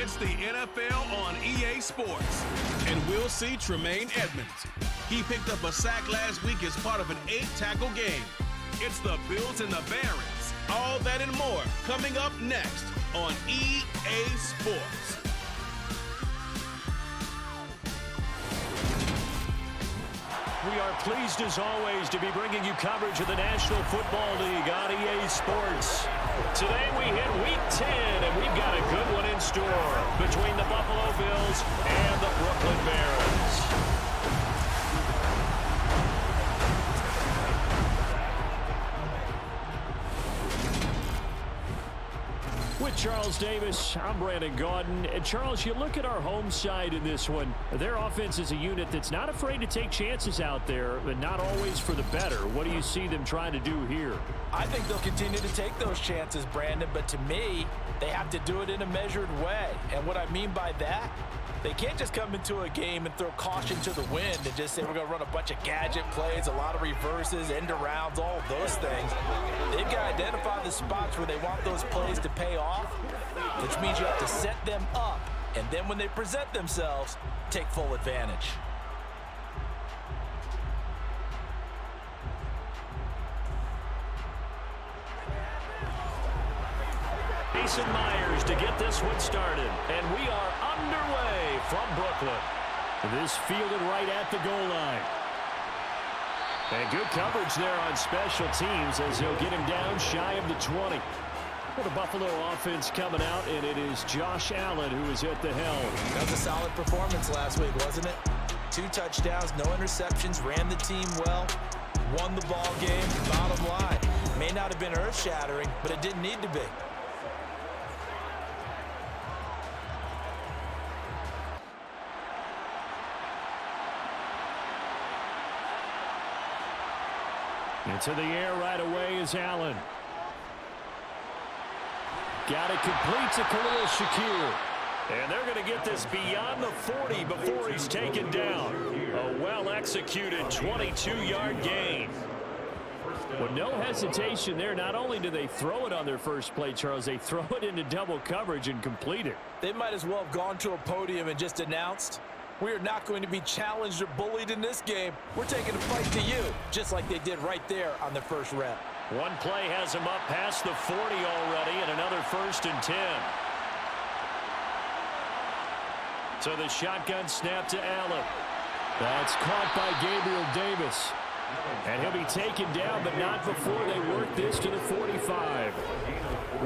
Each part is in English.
It's the NFL on EA Sports. And we'll see Tremaine Edmonds. He picked up a sack last week as part of an 8-tackle game. It's the Bills and the Barons. All that and more coming up next on EA Sports. We are pleased, as always, to be bringing you coverage of the National Football League on EA Sports. Today we hit Week 10, and we've got a good one in store between the Buffalo Bills and the Brooklyn Barons. With Charles Davis, I'm Brandon Gaudin. And Charles, you look at our home side in this one. Their offense is a unit that's not afraid to take chances out there, but not always for the better. What do you see them trying to do here? I think they'll continue to take those chances, Brandon, but to me, they have to do it in a measured way. And what I mean by that, they can't just come into a game and throw caution to the wind and just say we're going to run a bunch of gadget plays, a lot of reverses, end arounds, all of those things. They've got to identify the spots where they want those plays to pay off, which means you have to set them up, and then when they present themselves, take full advantage. Jason Myers to get this one started, and we are underway from Brooklyn. This fielded right at the goal line. And good coverage there on special teams as they'll get him down shy of the 20. Well, the Buffalo offense coming out, and it is Josh Allen who is at the helm. That was a solid performance last week, wasn't it? 2 touchdowns, no interceptions, ran the team well, won the ball game. Bottom line, may not have been earth-shattering, but it didn't need to be. Into the air right away is Allen. Got it complete to Khalil Shakir. And they're going to get this beyond the 40 before he's taken down. A well-executed 22-yard gain. Well, no hesitation there. Not only do they throw it on their first play, Charles, they throw it into double coverage and complete it. They might as well have gone to a podium and just announced, we are not going to be challenged or bullied in this game. We're taking a fight to you, just like they did right there on the first rep. One play has him up past the 40 already, and another 1st and 10. So the shotgun snap to Allen. That's caught by Gabriel Davis. And he'll be taken down, but not before they work this to the 45.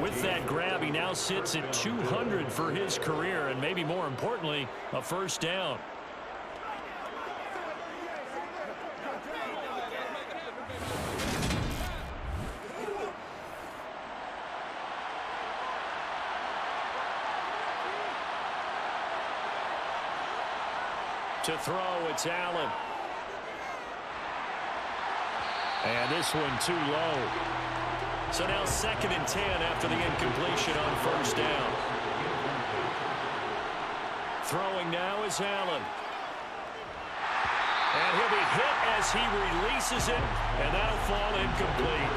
With that grab, he now sits at 200 for his career, and maybe more importantly, a first down. To throw, it's Allen. And this one too low. So now 2nd and 10 after the incompletion on first down. Throwing now is Allen. And he'll be hit as he releases it, and that'll fall incomplete.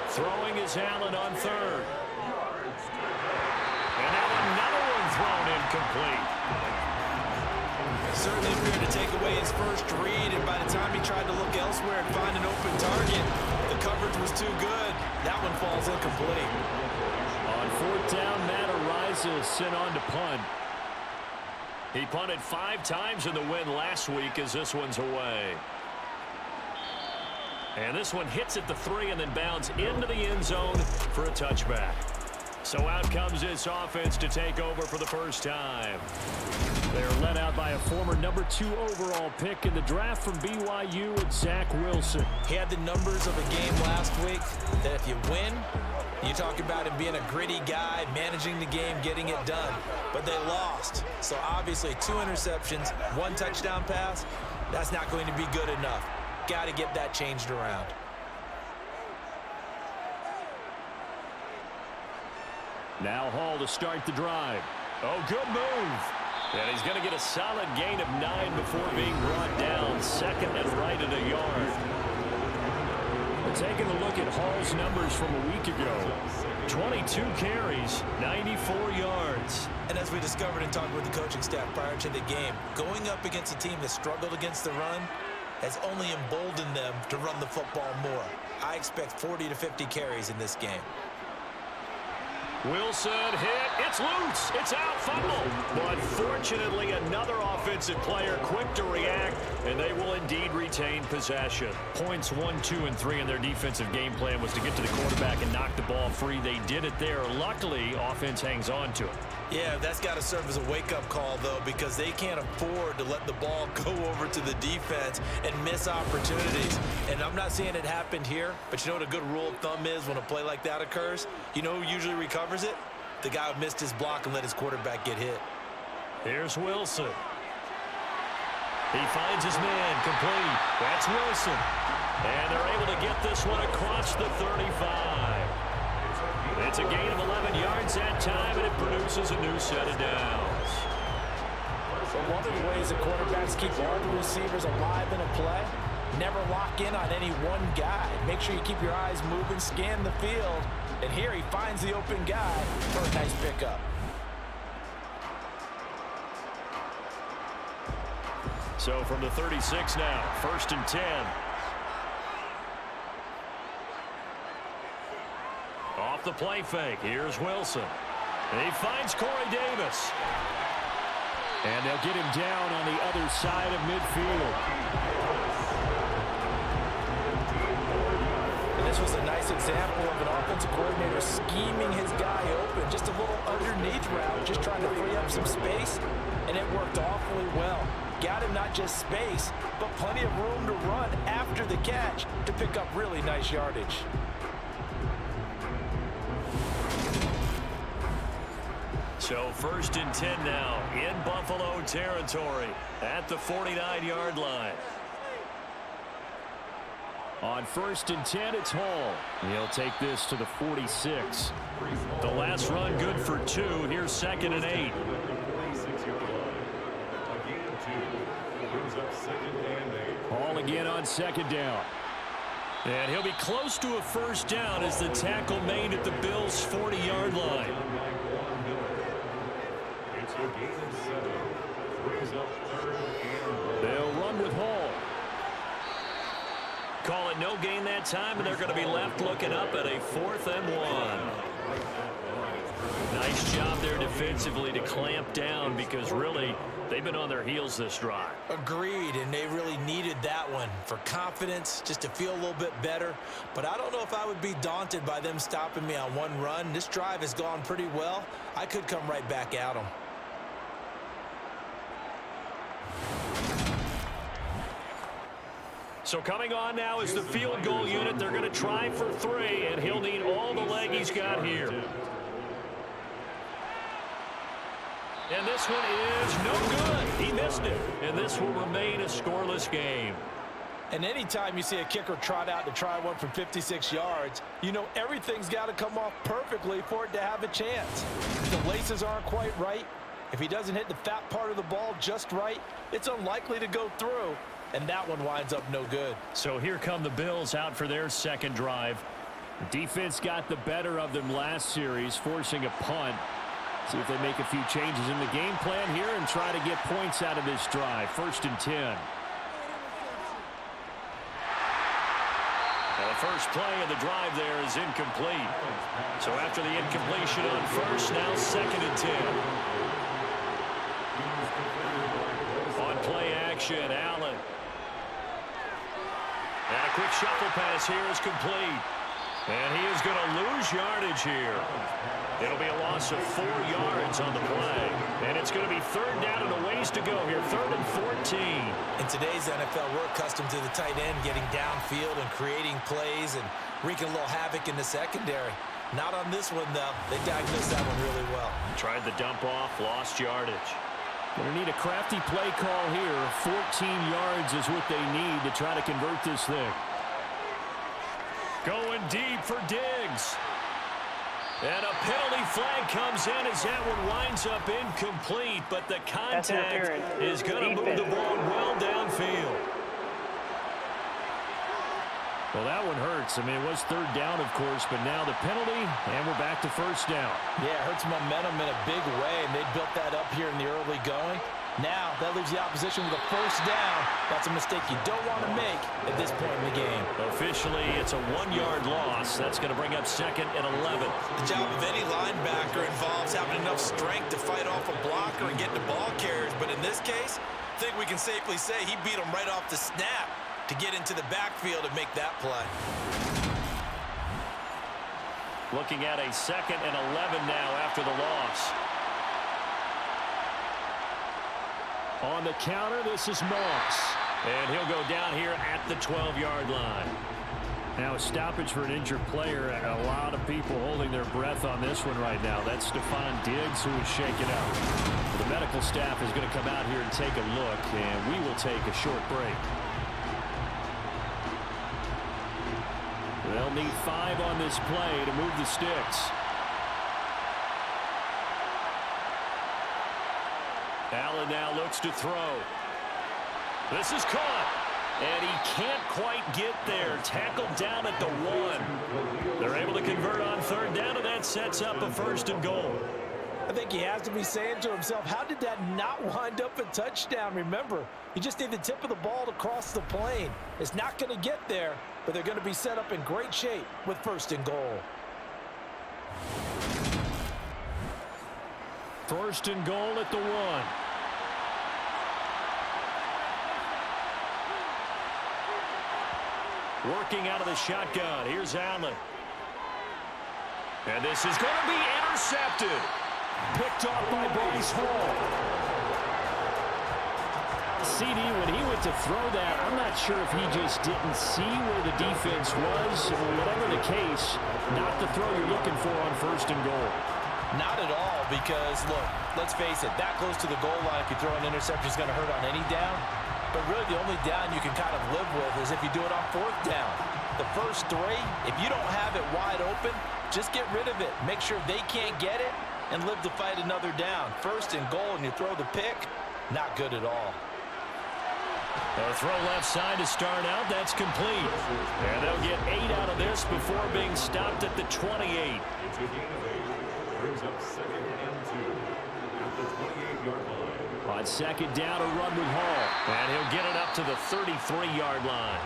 Throwing is Allen on 3rd. And now another one thrown incomplete. Certainly appeared to take away his first read, and by the time he tried to look elsewhere and find an open target, the coverage was too good. That one falls incomplete. On 4th down, Matt Araiza sent on to punt. He punted 5 times in the win last week as this one's away. And this one hits at the 3 and then bounds into the end zone for a touchback. So out comes this offense to take over for the first time. They're led out by a former number 2 overall pick in the draft from BYU, and Zach Wilson. He had the numbers of a game last week that if you win, you talk about him being a gritty guy, managing the game, getting it done. But they lost. So obviously 2 interceptions, 1 touchdown pass, that's not going to be good enough. Got to get that changed around. Now Hall to start the drive. Oh, good move. And he's going to get a solid gain of 9 before being brought down. 2nd and right at a yard. taking a look at Hall's numbers from a week ago. 22 carries, 94 yards. And as we discovered in talking with the coaching staff prior to the game, going up against a team that struggled against the run has only emboldened them to run the football more. I expect 40 to 50 carries in this game. Wilson hit. It's loose. It's out. Fumble. But fortunately, another offensive player quick to react, and they will indeed retain possession. Points 1, 2, and 3 in their defensive game plan was to get to the quarterback and knock the ball free. They did it there. Luckily, offense hangs on to it. Yeah, that's got to serve as a wake-up call, though, because they can't afford to let the ball go over to the defense and miss opportunities. And I'm not saying it happened here, but you know what a good rule of thumb is when a play like that occurs? You know who usually recovers it? The guy who missed his block and let his quarterback get hit. Here's Wilson. He finds his man complete. That's Wilson. And they're able to get this one across the 35. It's a gain of 11 yards that time, and it produces a new set of downs. So one of the ways the quarterbacks keep all the receivers alive in a play, never lock in on any one guy. Make sure you keep your eyes moving, scan the field. And here he finds the open guy for a nice pickup. So from the 36 now, 1st and 10. Off the play fake, here's Wilson. And he finds Corey Davis. And they'll get him down on the other side of midfield. And this was a nice example of an offensive coordinator scheming his guy open. Just a little underneath route, just trying to free up some space. And it worked awfully well. Got him not just space, but plenty of room to run after the catch to pick up really nice yardage. So 1st and 10 now in Buffalo territory at the 49-yard line. On 1st and 10, it's Hall. He'll take this to the 46. The last run good for 2. Here's 2nd and 8. Hall again on 2nd down. And he'll be close to a 1st down as the tackle made at the Bills' 40-yard line. They'll run with Hall. Call it no gain that time, and they're going to be left looking up at a 4th and 1. Nice job there defensively to clamp down because really they've been on their heels this drive. Agreed, and they really needed that one for confidence, just to feel a little bit better. But I don't know if I would be daunted by them stopping me on one run. This drive has gone pretty well. I could come right back at them. So coming on now is the field goal unit. They're going to try for 3, and he'll need all the leg he's got here. And this one is no good. He missed it. And this will remain a scoreless game. And anytime you see a kicker trot out to try one from 56 yards, you know everything's got to come off perfectly for it to have a chance. If the laces aren't quite right, if he doesn't hit the fat part of the ball just right, it's unlikely to go through. And that one winds up no good. So here come the Bills out for their 2nd drive. The defense got the better of them last series, forcing a punt. See if they make a few changes in the game plan here and try to get points out of this drive. 1st and 10. Now the first play of the drive there is incomplete. So after the incompletion on 1st, now 2nd and 10. On play action, Allen. And a quick shuffle pass here is complete. And he is going to lose yardage here. It'll be a loss of 4 yards on the play. And it's going to be 3rd down and a ways to go here. 3rd and 14. In today's NFL, we're accustomed to the tight end getting downfield and creating plays and wreaking a little havoc in the secondary. Not on this one, though. They diagnosed that one really well. Tried the dump off, lost yardage. Going to need a crafty play call here. 14 yards is what they need to try to convert this thing. Going deep for Diggs. And a penalty flag comes in as that one winds up incomplete, but the contact is going to move the ball well downfield. Well, that one hurts. I mean, it was third down, of course, but now the penalty, and we're back to first down. Yeah, it hurts momentum in a big way, and they built that up here in the early going. Now, that leaves the opposition with a first down. That's a mistake you don't want to make at this point in the game. Officially, it's a 1-yard loss. That's going to bring up second and 11. The job of any linebacker involves having enough strength to fight off a blocker and get the ball carriers. But in this case, I think we can safely say he beat him right off the snap to get into the backfield and make that play. Looking at a second and 11 now after the loss. On the counter, this is Moss. And he'll go down here at the 12-yard line. Now a stoppage for an injured player. A lot of people holding their breath on this one right now. That's Stephon Diggs, who is shaken up. The medical staff is going to come out here and take a look, and we will take a short break. They'll need 5 on this play to move the sticks. Allen now looks to throw. This is caught. And he can't quite get there. Tackled down at the 1. They're able to convert on third down, and that sets up a first and goal. I think he has to be saying to himself, how did that not wind up a touchdown? Remember, you just need the tip of the ball to cross the plane. It's not going to get there, but they're going to be set up in great shape with first and goal. First and goal at the 1. Working out of the shotgun. Here's Allen. And this is going to be intercepted. Picked off by Bryce Hall. CD, when he went to throw that, I'm not sure if he just didn't see where the defense was. Or whatever the case, not the throw you're looking for on first and goal. Not at all, because, look, let's face it, that close to the goal line, if you throw an interception, is going to hurt on any down. But really, the only down you can kind of live with is if you do it on fourth down. The first 3, if you don't have it wide open, just get rid of it. Make sure they can't get it and live to fight another down. First and goal, and you throw the pick, not good at all. A throw left side to start out. That's complete. And they'll get 8 out of this before being stopped at the 28. Brings up second and 2 at the 28-yard line. On second down, a run with Hall. And he'll get it up to the 33-yard line.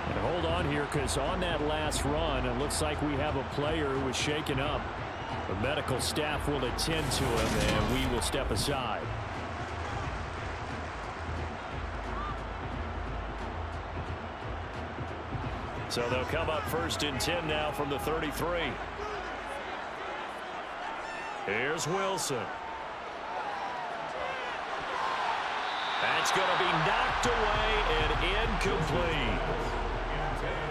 And hold on here, because on that last run, it looks like we have a player who was shaken up. The medical staff will attend to him, and we will step aside. So they'll come up first and 10 now from the 33. Here's Wilson. That's going to be knocked away and incomplete.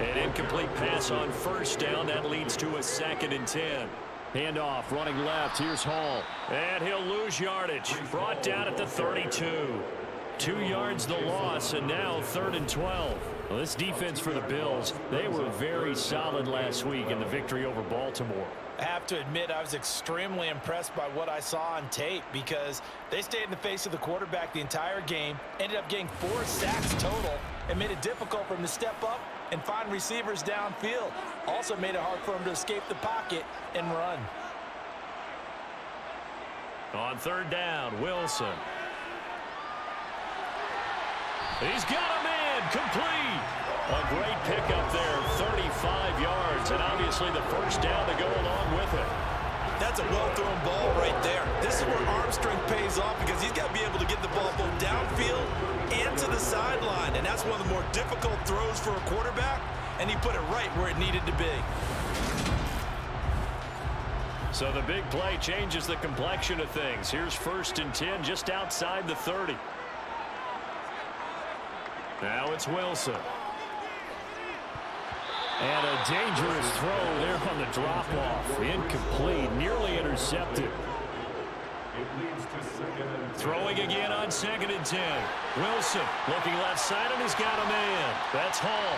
An incomplete pass on first down. That leads to a second and 10. Handoff, running left. Here's Hall. And he'll lose yardage. Brought down at the 32. 2 yards the loss, and now third and 12. Well, this defense for the Bills, they were very solid last week in the victory over Baltimore. I have to admit, I was extremely impressed by what I saw on tape, because they stayed in the face of the quarterback the entire game, ended up getting 4 sacks total, and made it difficult for him to step up and find receivers downfield. Also made it hard for him to escape the pocket and run. On third down, Wilson. He's got a man, complete. A great pickup there, 35 yards, and obviously the first down to go along with it. That's a well-thrown ball right there. This is where arm strength pays off, because he's got to be able to get the ball both downfield and to the sideline, and that's one of the more difficult throws for a quarterback, and he put it right where it needed to be. So the big play changes the complexion of things. Here's first and 10 just outside the 30. Now it's Wilson. And a dangerous throw there on the drop-off. Incomplete, nearly intercepted. Throwing again on second and 10. Wilson looking left side, and he's got a man. That's Hall.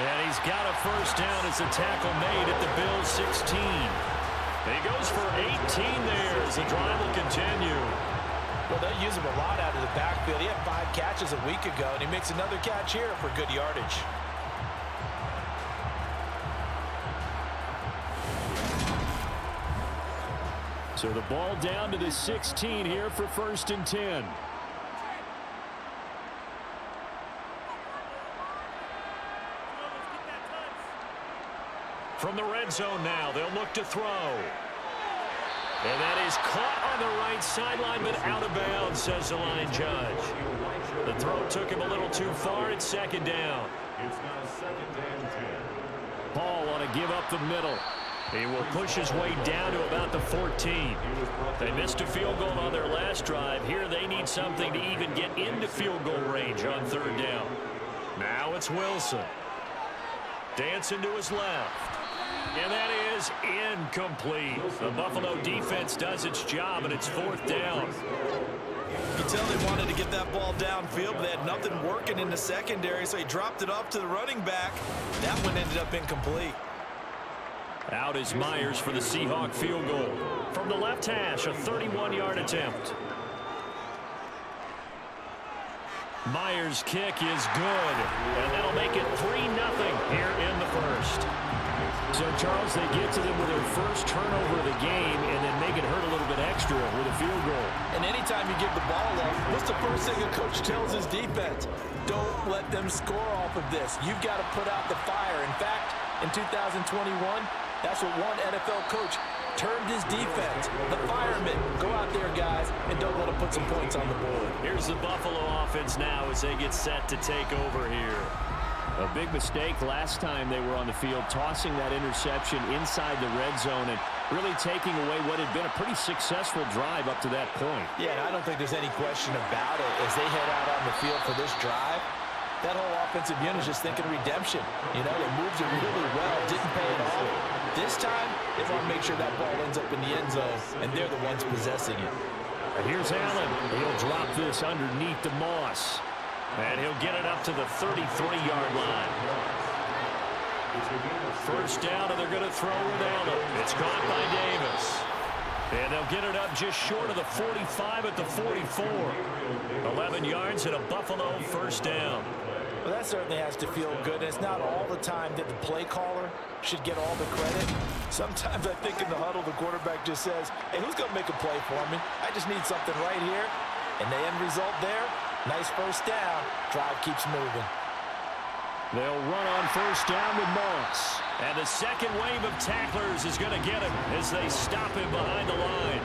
And he's got a first down as a tackle made at the Bills' 16. He goes for 18 there as the drive will continue. Well, they use him a lot out of the backfield. He had 5 catches a week ago, and he makes another catch here for good yardage. So the ball down to the 16 here for 1st and 10. From the red zone now, they'll look to throw. And that is caught on the right sideline, but out of bounds, says the line judge. The throw took him a little too far. It's 2nd down. It's now 2nd and 10. Paul want to give up the middle. He will push his way down to about the 14. They missed a field goal on their last drive. Here they need something to even get into field goal range on 3rd down. Now it's Wilson. Dancing to his left. And that is incomplete. The Buffalo defense does its job, and it's 4th down. You tell they wanted to get that ball downfield, but they had nothing working in the secondary, so he dropped it off to the running back. That one ended up incomplete. Out is Myers for the Seahawk field goal. From the left hash, a 31-yard attempt. Myers' kick is good, and that'll make it 3-0 here in the first. So, Charles, they get to them with their first turnover of the game and then make it hurt a little bit extra with a field goal. And anytime you give the ball up, what's the first thing a coach tells his defense? Don't let them score off of this. You've got to put out the fire. In fact, in 2021, that's what one NFL coach termed his defense. The firemen. Go out there, guys, and don't let them put some points on the board. Here's the Buffalo offense now as they get set to take over here. A big mistake last time they were on the field, tossing that interception inside the red zone and really taking away what had been a pretty successful drive up to that point. Yeah, and I don't think there's any question about it. As they head out on the field for this drive, that whole offensive unit is just thinking redemption. You know, they moved it really well, didn't pay it off. This time, they want to make sure that ball ends up in the end zone, and they're the ones possessing it. And here's Allen. He'll drop this underneath the Moss. And he'll get it up to the 33-yard line. 1st down, and they're going to throw with Allen. It's caught by Davis. And they'll get it up just short of the 45 at the 44. 11 yards and a Buffalo 1st down. Well, that certainly has to feel good. It's not all the time that the play caller should get all the credit. Sometimes I think in the huddle, the quarterback just says, hey, who's going to make a play for me? I just need something right here. And the end result there, nice 1st down. Drive keeps moving. They'll run on 1st down with Moss. And the second wave of tacklers is going to get him as they stop him behind the line.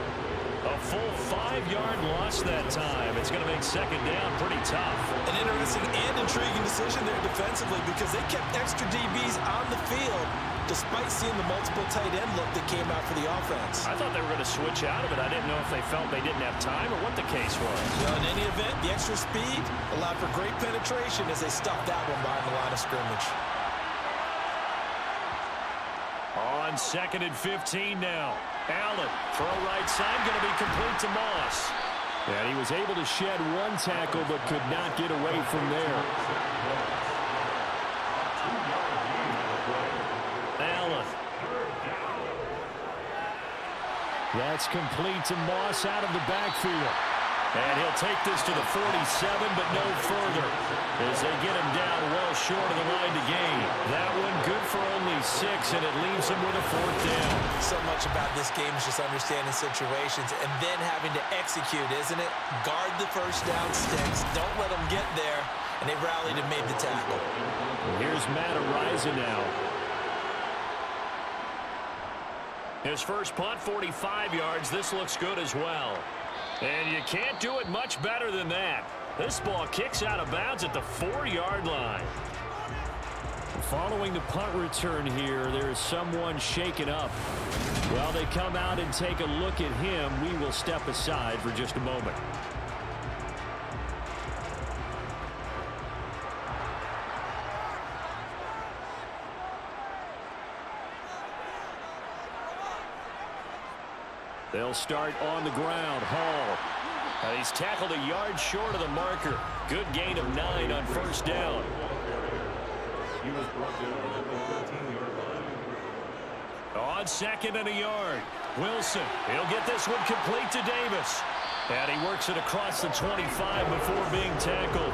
A full 5-yard loss that time. It's going to make 2nd down pretty tough. An interesting and intriguing decision there defensively because they kept extra DBs on the field despite seeing the multiple tight end look that came out for the offense. I thought they were going to switch out of it. I didn't know if they felt they didn't have time or what the case was. Well, in any event, the extra speed allowed for great penetration as they stuffed that one behind the line of scrimmage. On 2nd and 15 now. Allen, throw right side, going to be complete to Moss. And he was able to shed one tackle but could not get away from there. Allen. That's complete to Moss out of the backfield. And he'll take this to the 47, but no further as they get him down well short of the line to gain. That one good for only 6, and it leaves him with a 4th down. So much about this game is just understanding situations and then having to execute, isn't it? Guard the 1st down sticks. Don't let them get there. And they rallied and made the tackle. Here's Matt Ariza now. His first punt, 45 yards. This looks good as well. And you can't do it much better than that. This ball kicks out of bounds at the 4-yard line. Following the punt return here, there is someone shaken up. While they come out and take a look at him, we will step aside for just a moment. They'll start on the ground. Hall. He's tackled a yard short of the marker. Good gain of 9 on 1st down. He was brought down at the 13-yard line. On 2nd and a yard. Wilson. He'll get this one complete to Davis. And he works it across the 25 before being tackled.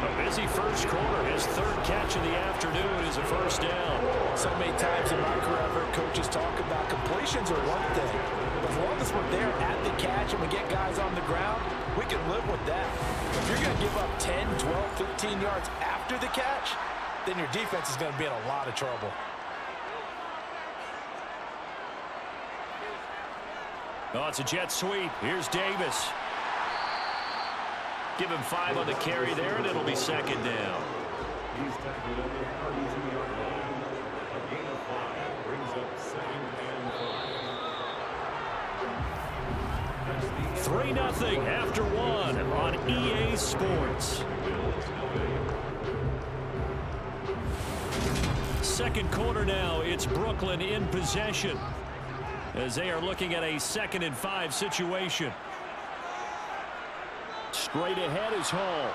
A busy first quarter. His 3rd catch of the afternoon is a 1st down. So many times in my career, I've heard coaches talk about completions are one thing, but as long as we're there at the catch and we get guys on the ground, we can live with that. If you're going to give up 10, 12, 15 yards after the catch, then your defense is going to be in a lot of trouble. Oh, it's a jet sweep. Here's Davis. Give him 5 on the carry there, and it'll be second down. He's tackled at the 32-yard line. A gain of 5 brings up second and 5. 3-0 after 1 on EA Sports. Second quarter now, it's Brooklyn in possession as they are looking at a 2nd and 5 situation. Straight ahead is Hall.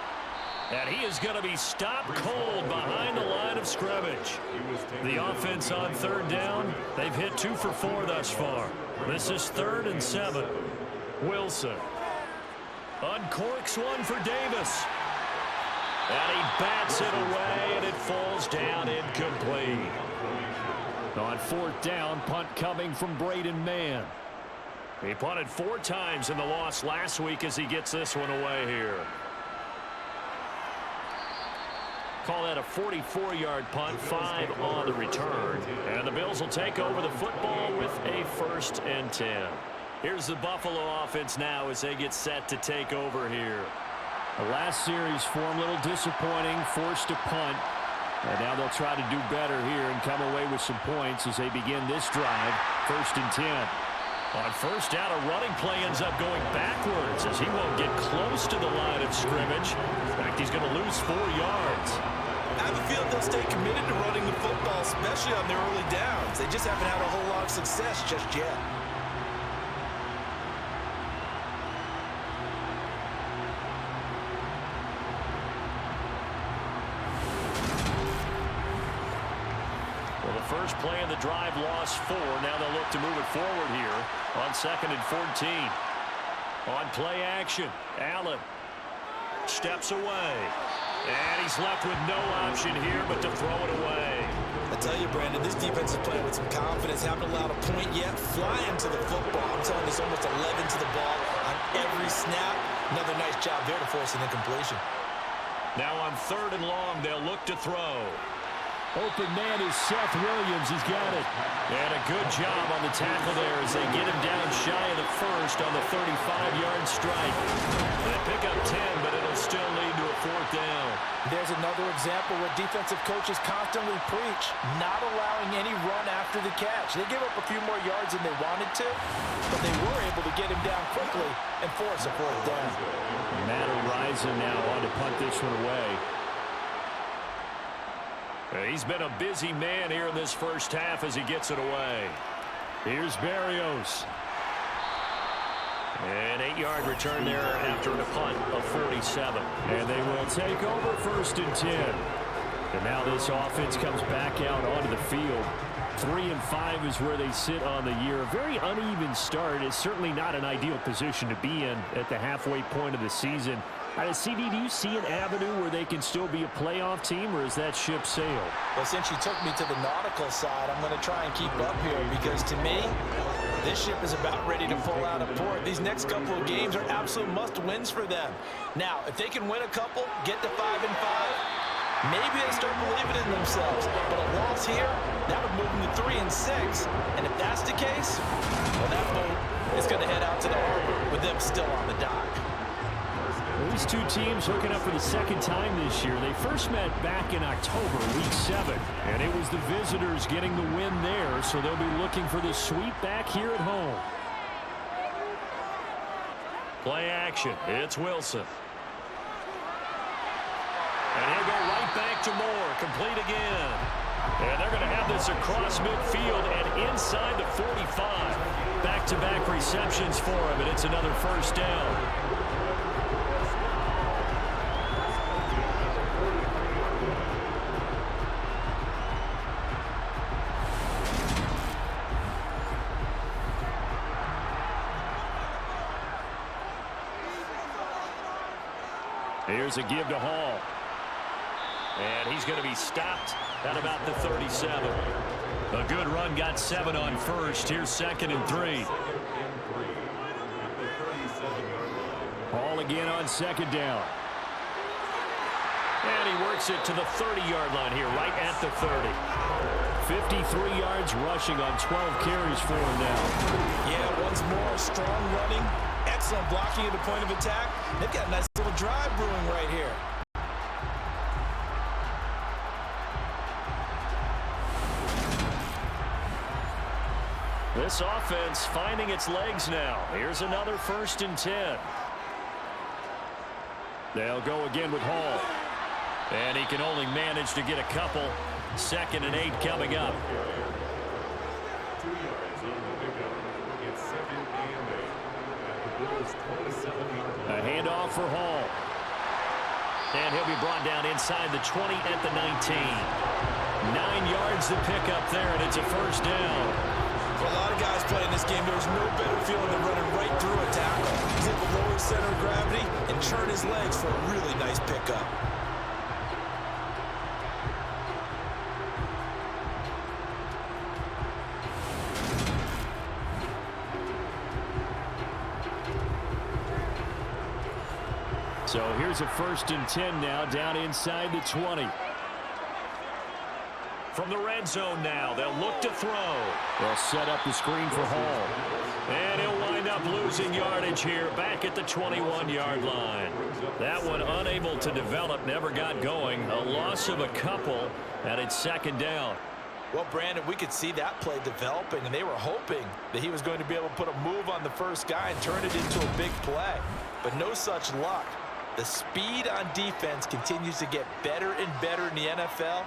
And he is going to be stopped cold behind the line of scrimmage. The offense on 3rd down, they've hit 2 for 4 thus far. This is 3rd and 7. Wilson uncorks one for Davis. And he bats it away, and it falls down incomplete. On 4th down, punt coming from Braden Mann. He punted 4 times in the loss last week as he gets this one away here. Call that a 44-yard punt, 5 on the return. And the Bills will take over the football with a 1st and 10. Here's the Buffalo offense now as they get set to take over here. The last series for them, a little disappointing, forced a punt. And now they'll try to do better here and come away with some points as they begin this drive, 1st and 10. On 1st down, a running play ends up going backwards as he won't get close to the line of scrimmage. In fact, he's going to lose 4 yards. I have a feeling they'll stay committed to running the football, especially on their early downs. They just haven't had a whole lot of success just yet. Well, the first play of the drive lost 4. Now they'll look to move it forward here on 2nd and 14. On play action, Allen steps away. And he's left with no option here but to throw it away. I tell you, Brandon, this defense is playing with some confidence. Haven't allowed a point yet. Flying to the football. I'm telling you, it's almost 11 to the ball on every snap. Another nice job there to force an incompletion. Now on 3rd and long, they'll look to throw. Open man is Seth Williams. He's got it. And a good job on the tackle there as they get him down shy of the 1st on the 35-yard strike. They pick up 10, but it'll still lead to a 4th down. There's another example where defensive coaches constantly preach, not allowing any run after the catch. They give up a few more yards than they wanted to, but they were able to get him down quickly and force a 4th down. Matt Horizon now on to punt this one away. He's been a busy man here in this 1st half as he gets it away. Here's Berrios. An 8-yard return there after a punt of 47. And they will take over 1st and 10. And now this offense comes back out onto the field. 3 and 5 is where they sit on the year. A very uneven start. It's certainly not an ideal position to be in at the halfway point of the season. CD, do you see an avenue where they can still be a playoff team, or is that ship sailed? Well, since you took me to the nautical side, I'm going to try and keep up here because, to me, this ship is about ready to pull out of port. These next couple of games are absolute must-wins for them. Now, if they can win a couple, get to 5 and 5, maybe they start believing in themselves. But a loss here, that would move them to 3 and 6. And if that's the case, well, that boat is going to head out to the harbor with them still on the dock. These two teams hooking up for the 2nd time this year. They first met back in October, week 7. And it was the visitors getting the win there, so they'll be looking for the sweep back here at home. Play action. It's Wilson. And he'll go right back to Moore. Complete again. And they're going to have this across midfield and inside the 45. Back-to-back receptions for him, and it's another 1st down. Here's a give to Hall. And he's going to be stopped at about the 37. A good run, got 7 on first. Here's 2nd and 3. Ball again on 2nd down. And he works it to the 30-yard line here, right at the 30. 53 yards rushing on 12 carries for him now. Yeah, once more, strong running, excellent blocking at the point of attack. They've got a nice little drive brewing right here. This offense finding its legs now. Here's another 1st and 10. They'll go again with Hall. And he can only manage to get a couple. 2nd and 8 coming up. 2 yards on the pickup. It's 2nd and 8 at the Bills' 27-yard line. A handoff for Hall. And he'll be brought down inside the 20 at the 19. 9 yards to pick up there, and it's a 1st down. For a lot of guys playing this game, there's no better feeling than running right through a tackle. He's able to lower his center of gravity and turn his legs for a really nice pickup. So here's a 1st and 10 now, down inside the 20. From the red zone now, they'll look to throw. They'll set up the screen for Hall. And he'll wind up losing yardage here, back at the 21-yard line. That one unable to develop, never got going. A loss of a couple, and it's 2nd down. Well, Brandon, we could see that play developing, and they were hoping that he was going to be able to put a move on the first guy and turn it into a big play. But no such luck. The speed on defense continues to get better and better in the NFL.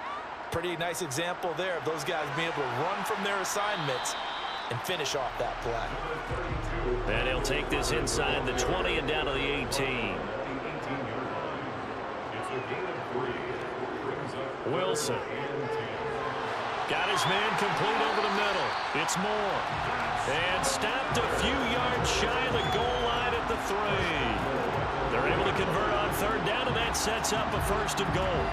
Pretty nice example there of those guys being able to run from their assignments and finish off that play. And he'll take this inside the 20 and down to the 18. Wilson. Got his man complete over the middle. It's Moore. And stopped a few yards shy of the goal line at the 3. They're able to convert on 3rd down, and that sets up a 1st and goal.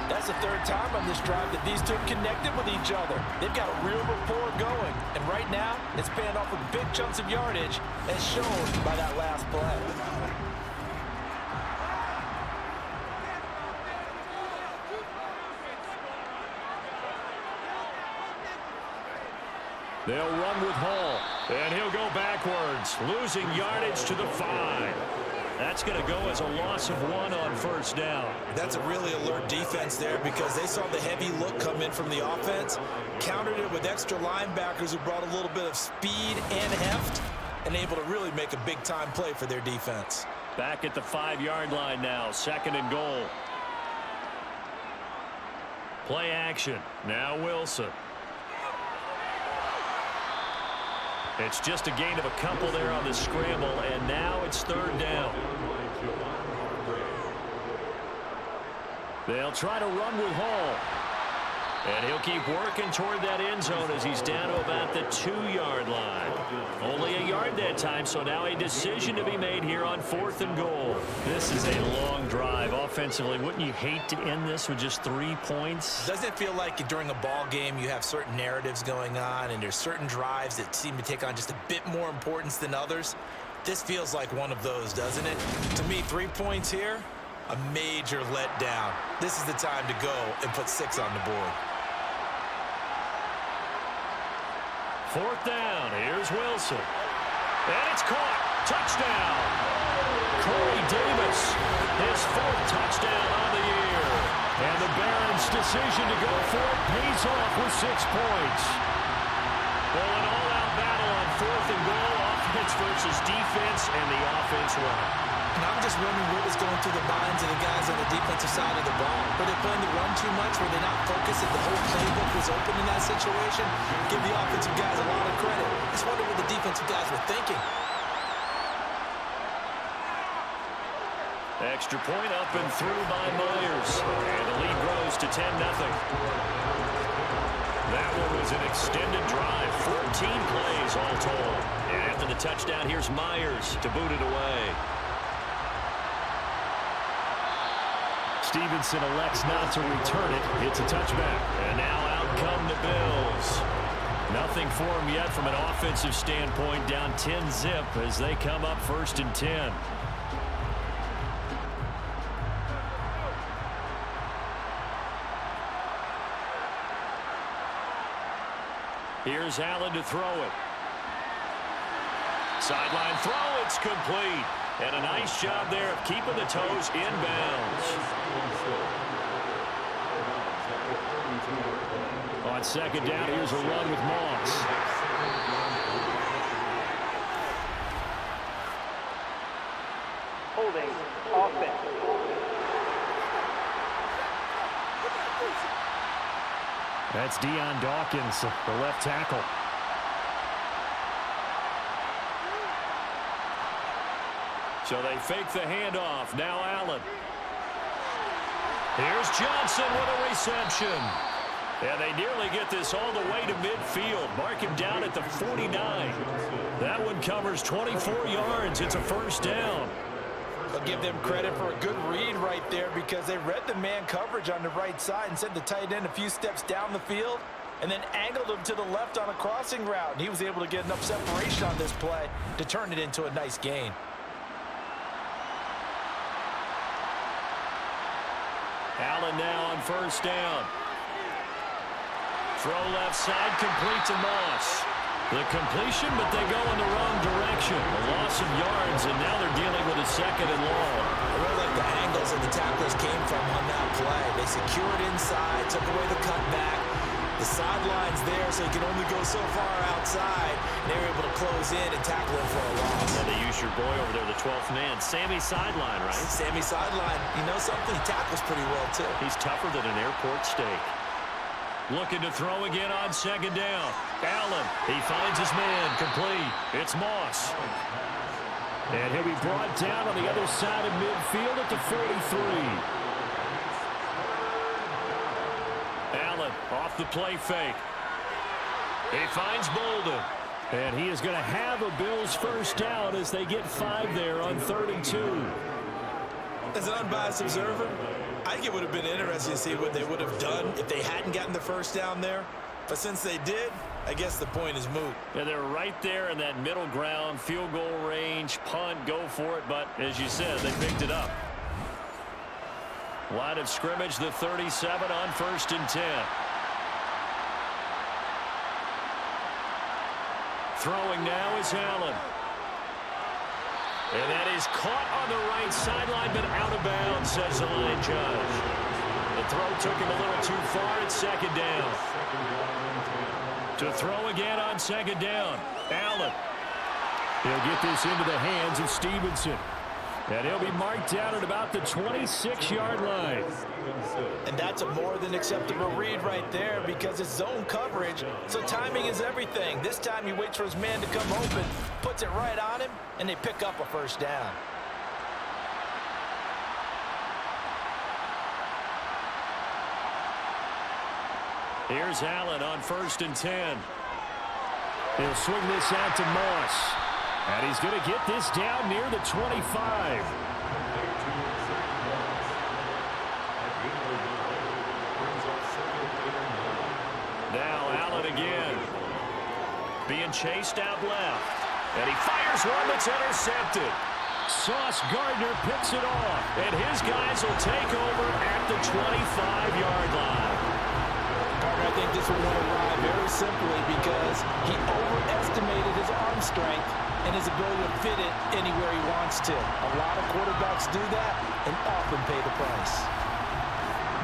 That's the 3rd time on this drive that these two connected with each other. They've got a real rapport going. And right now, it's paying off with big chunks of yardage, as shown by that last play. They'll run with Hall, and he'll go backwards, losing yardage to the 5. That's going to go as a loss of 1 on 1st down. That's a really alert defense there because they saw the heavy look come in from the offense, countered it with extra linebackers who brought a little bit of speed and heft, and able to really make a big-time play for their defense. Back at the 5-yard line now, 2nd and goal. Play action. Now Wilson. It's just a gain of a couple there on the scramble, and now it's 3rd down. They'll try to run with Hall. And he'll keep working toward that end zone as he's down to about the 2-yard line. Only a yard that time, so now a decision to be made here on 4th and goal. This is a long drive offensively. Wouldn't you hate to end this with just 3 points? Doesn't it feel like during a ball game you have certain narratives going on and there's certain drives that seem to take on just a bit more importance than others? This feels like one of those, doesn't it? To me, 3 points here, a major letdown. This is the time to go and put 6 on the board. 4th down. Here's Wilson. And it's caught. Touchdown. Corey Davis, his 4th touchdown on the year. And the Barons' decision to go for it pays off with 6 points. Well, an all-out battle on 4th and goal, offense versus defense, and the offense won. And I'm just wondering what was going through the minds of the guys on the defensive side of the ball. Were they playing the run too much? Were they not focused that the whole playbook was open in that situation? Give the offensive guys a lot of credit. Just wonder what the defensive guys were thinking. Extra point up and through by Myers. And the lead grows to 10-0. That one was an extended drive. 14 plays all told. And after the touchdown, here's Myers to boot it away. Stevenson elects not to return it. It's a touchback. And now out come the Bills. Nothing for them yet from an offensive standpoint, down 10-zip as they come up 1st and 10. Here's Allen to throw it. Sideline throw, it's complete. And a nice job there of keeping the toes in bounds. On 2nd down, here's a run with Moss. Holding offense. That's Deion Dawkins, the left tackle. So they fake the handoff. Now Allen. Here's Johnson with a reception. And they nearly get this all the way to midfield. Mark him down at the 49. That one covers 24 yards. It's a 1st down. I'll give them credit for a good read right there because they read the man coverage on the right side and sent the tight end a few steps down the field and then angled him to the left on a crossing route. And he was able to get enough separation on this play to turn it into a nice gain. Allen now on 1st down. Throw left side, complete to Moss. The completion, but they go in the wrong direction. A loss of yards, and now they're dealing with a 2nd and long. I really like the angles that the tacklers came from on that play. They secured inside, took away the cutback. The sideline's there, so he can only go so far outside. And they were able to close in and tackle him for a loss. And they use your boy over there, the 12th man. Sammy Sideline, right? Sammy Sideline. You know something? He tackles pretty well, too. He's tougher than an airport steak. Looking to throw again on 2nd down. Allen, he finds his man, complete. It's Moss. And he'll be brought down on the other side of midfield at the 43. Allen off the play fake. He finds Bolden. And he is going to have a Bills 1st down as they get 5 there on 3rd and 2. As an unbiased observer, I think it would have been interesting to see what they would have done if they hadn't gotten the 1st down there. But since they did, I guess the point is moot. Yeah, they're right there in that middle ground, field goal range, punt, go for it. But as you said, they picked it up. Line of scrimmage, the 37 on 1st and 10. Throwing now is Allen. And that is caught on the right sideline, but out of bounds, says the line judge. The throw took him a little too far at 2nd down. To throw again on 2nd down, Allen. He'll get this into the hands of Stevenson. And he'll be marked down at about the 26-yard line. And that's a more than acceptable read right there because it's zone coverage, so timing is everything. This time he waits for his man to come open, puts it right on him, and they pick up a 1st down. Here's Allen on 1st and 10. He'll swing this out to Moss. And he's going to get this down near the 25. Now Allen again. Being chased out left. And he fires one that's intercepted. Sauce Gardner picks it off. And his guys will take over at the 25-yard line. I think this one will arrive very simply because he overestimated his arm strength and his ability to fit it anywhere he wants to. A lot of quarterbacks do that and often pay the price.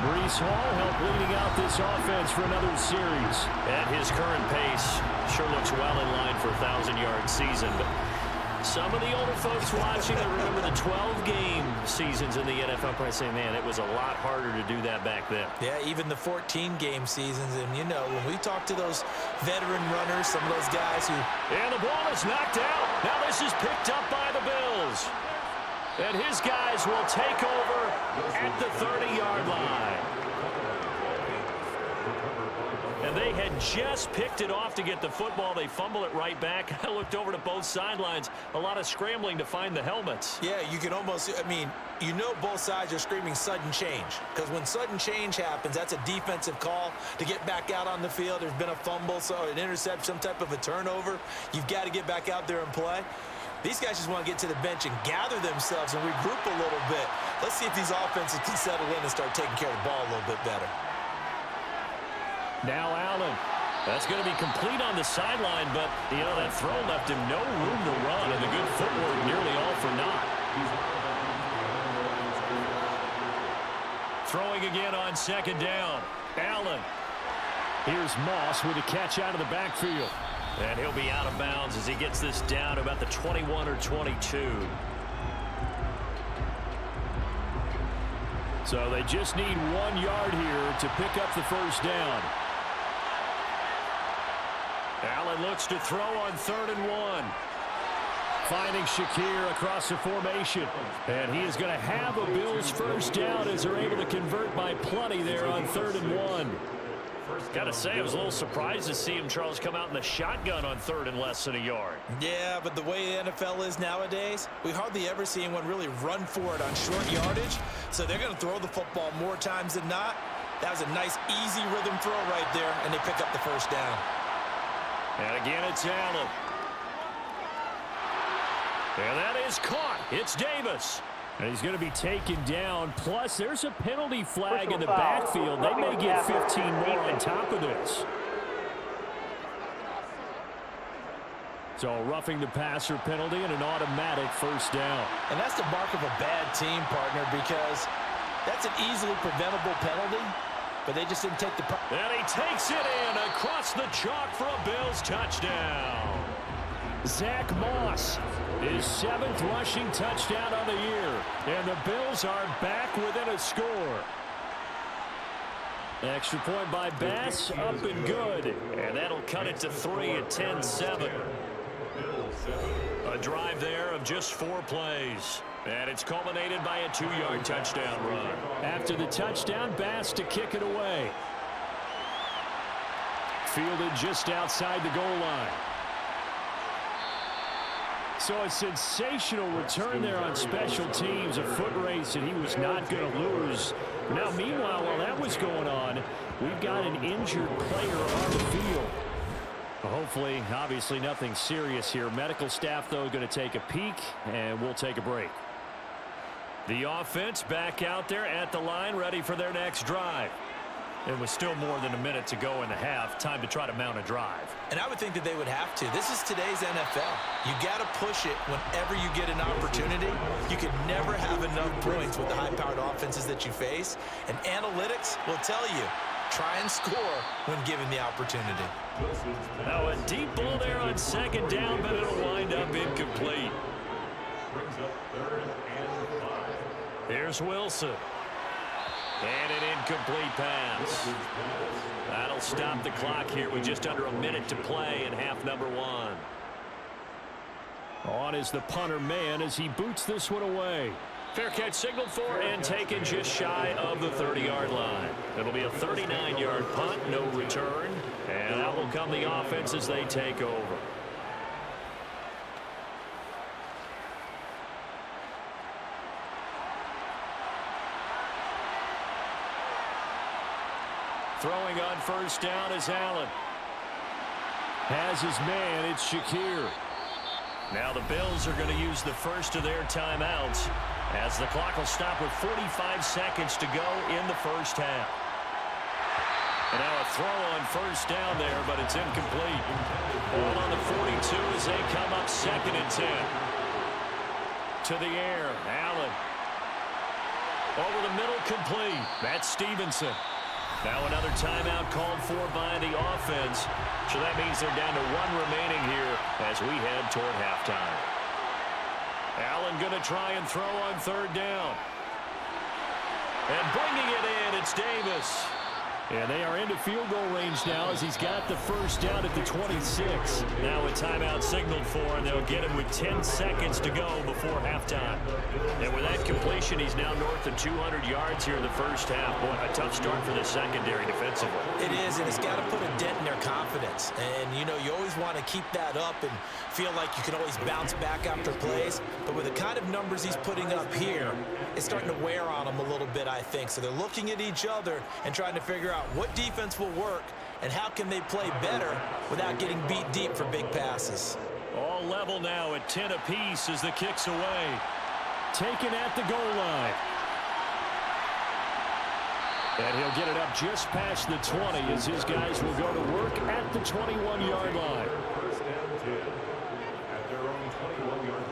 Breece Hall helped leading out this offense for another series. At his current pace, sure looks well in line for a 1,000-yard season. But some of the older folks watching that remember the 12-game seasons in the NFL probably say, man, it was a lot harder to do that back then. Yeah, even the 14-game seasons. And, you know, when we talk to those veteran runners, some of those guys who... And the ball is knocked out. Now this is picked up by the Bills. And his guys will take over at the 30-yard line. And they had just picked it off to get the football. They fumble it right back. I looked over to both sidelines. A lot of scrambling to find the helmets. Yeah, you can almost, I mean, you know both sides are screaming sudden change. Because when sudden change happens, that's a defensive call to get back out on the field. There's been a fumble, so an interception, some type of a turnover. You've got to get back out there and play. These guys just want to get to the bench and gather themselves and regroup a little bit. Let's see if these offenses can settle in and start taking care of the ball a little bit better. Now Allen. That's going to be complete on the sideline, but, you know, that throw left him no room to run, and the good footwork nearly all for naught. Throwing again on second down. Allen. Here's Moss with a catch out of the backfield. And he'll be out of bounds as he gets this down to about the 21 or 22. So they just need 1 yard here to pick up the first down. Allen looks to throw on 3rd and 1. Finding Shakir across the formation. And he is going to have a Bills first down as they're able to convert by plenty there on 3rd and 1. Got to say, I was a little surprised to see him, Charles, come out in the shotgun on 3rd and less than a yard. Yeah, but the way the NFL is nowadays, we hardly ever see anyone really run for it on short yardage. So they're going to throw the football more times than not. That was a nice, easy rhythm throw right there, and they pick up the first down. And again, it's Allen. And that is caught. It's Davis. And he's going to be taken down. Plus, there's a penalty flag in the backfield. They may get 15 more on top of this. So, roughing the passer penalty and an automatic first down. And that's the mark of a bad team, partner, because that's an easily preventable penalty. But they just didn't take the... And he takes it in across the chalk for a Bills touchdown. Zach Moss, his 7th rushing touchdown on the year. And the Bills are back within a score. Extra point by Bass, up and good. And that'll cut it to 3 at 10-7. A drive there of just 4 plays. And it's culminated by a 2-yard touchdown run. After the touchdown, Bass to kick it away. Fielded just outside the goal line. So a sensational return there on special teams, a foot race that he was not going to lose. Now, meanwhile, while that was going on, we've got an injured player on the field. Hopefully, obviously, nothing serious here. Medical staff, though, going to take a peek, and we'll take a break. The offense back out there at the line, ready for their next drive. It was still more than a minute to go in the half. Time to try to mount a drive. And I would think that they would have to. This is today's NFL. You got to push it whenever you get an opportunity. You can never have enough points with the high-powered offenses that you face. And analytics will tell you, try and score when given the opportunity. Now a deep ball there on second down, but it'll wind up incomplete. Brings up 3rd and 5. Here's Wilson. And an incomplete pass. That'll stop the clock here with just under a minute to play in half number 1. On is the punter man as he boots this one away. Fair catch signaled for and taken just shy of the 30-yard line. It'll be a 39-yard punt, no return. And out will come the offense as they take over. Throwing on first down is Allen. Has his man, it's Shakir. Now the Bills are going to use the first of their timeouts as the clock will stop with 45 seconds to go in the first half. And now a throw on first down there, but it's incomplete. Ball on the 42 as they come up 2nd and 10. To the air, Allen. Over the middle, complete. That's Stevenson. Now another timeout called for by the offense. So that means they're down to 1 remaining here as we head toward halftime. Allen going to try and throw on 3rd down. And bringing it in, it's Davis. And they are into field goal range now as he's got the first down at the 26. Now a timeout signaled for, and they'll get him with 10 seconds to go before halftime. And with that completion, he's now north of 200 yards here in the first half. Boy, a tough start for the secondary defensively. It is, and it's got to put a dent in their confidence. And, you know, you always want to keep that up and feel like you can always bounce back after plays. But with the kind of numbers he's putting up here, it's starting to wear on them a little bit, I think. So they're looking at each other and trying to figure out what defense will work and how can they play better without getting beat deep for big passes. All level now at 10 apiece as the kick's away. Taken at the goal line. And he'll get it up just past the 20 as his guys will go to work at the 21-yard line. First down 10 at their own 21-yard line.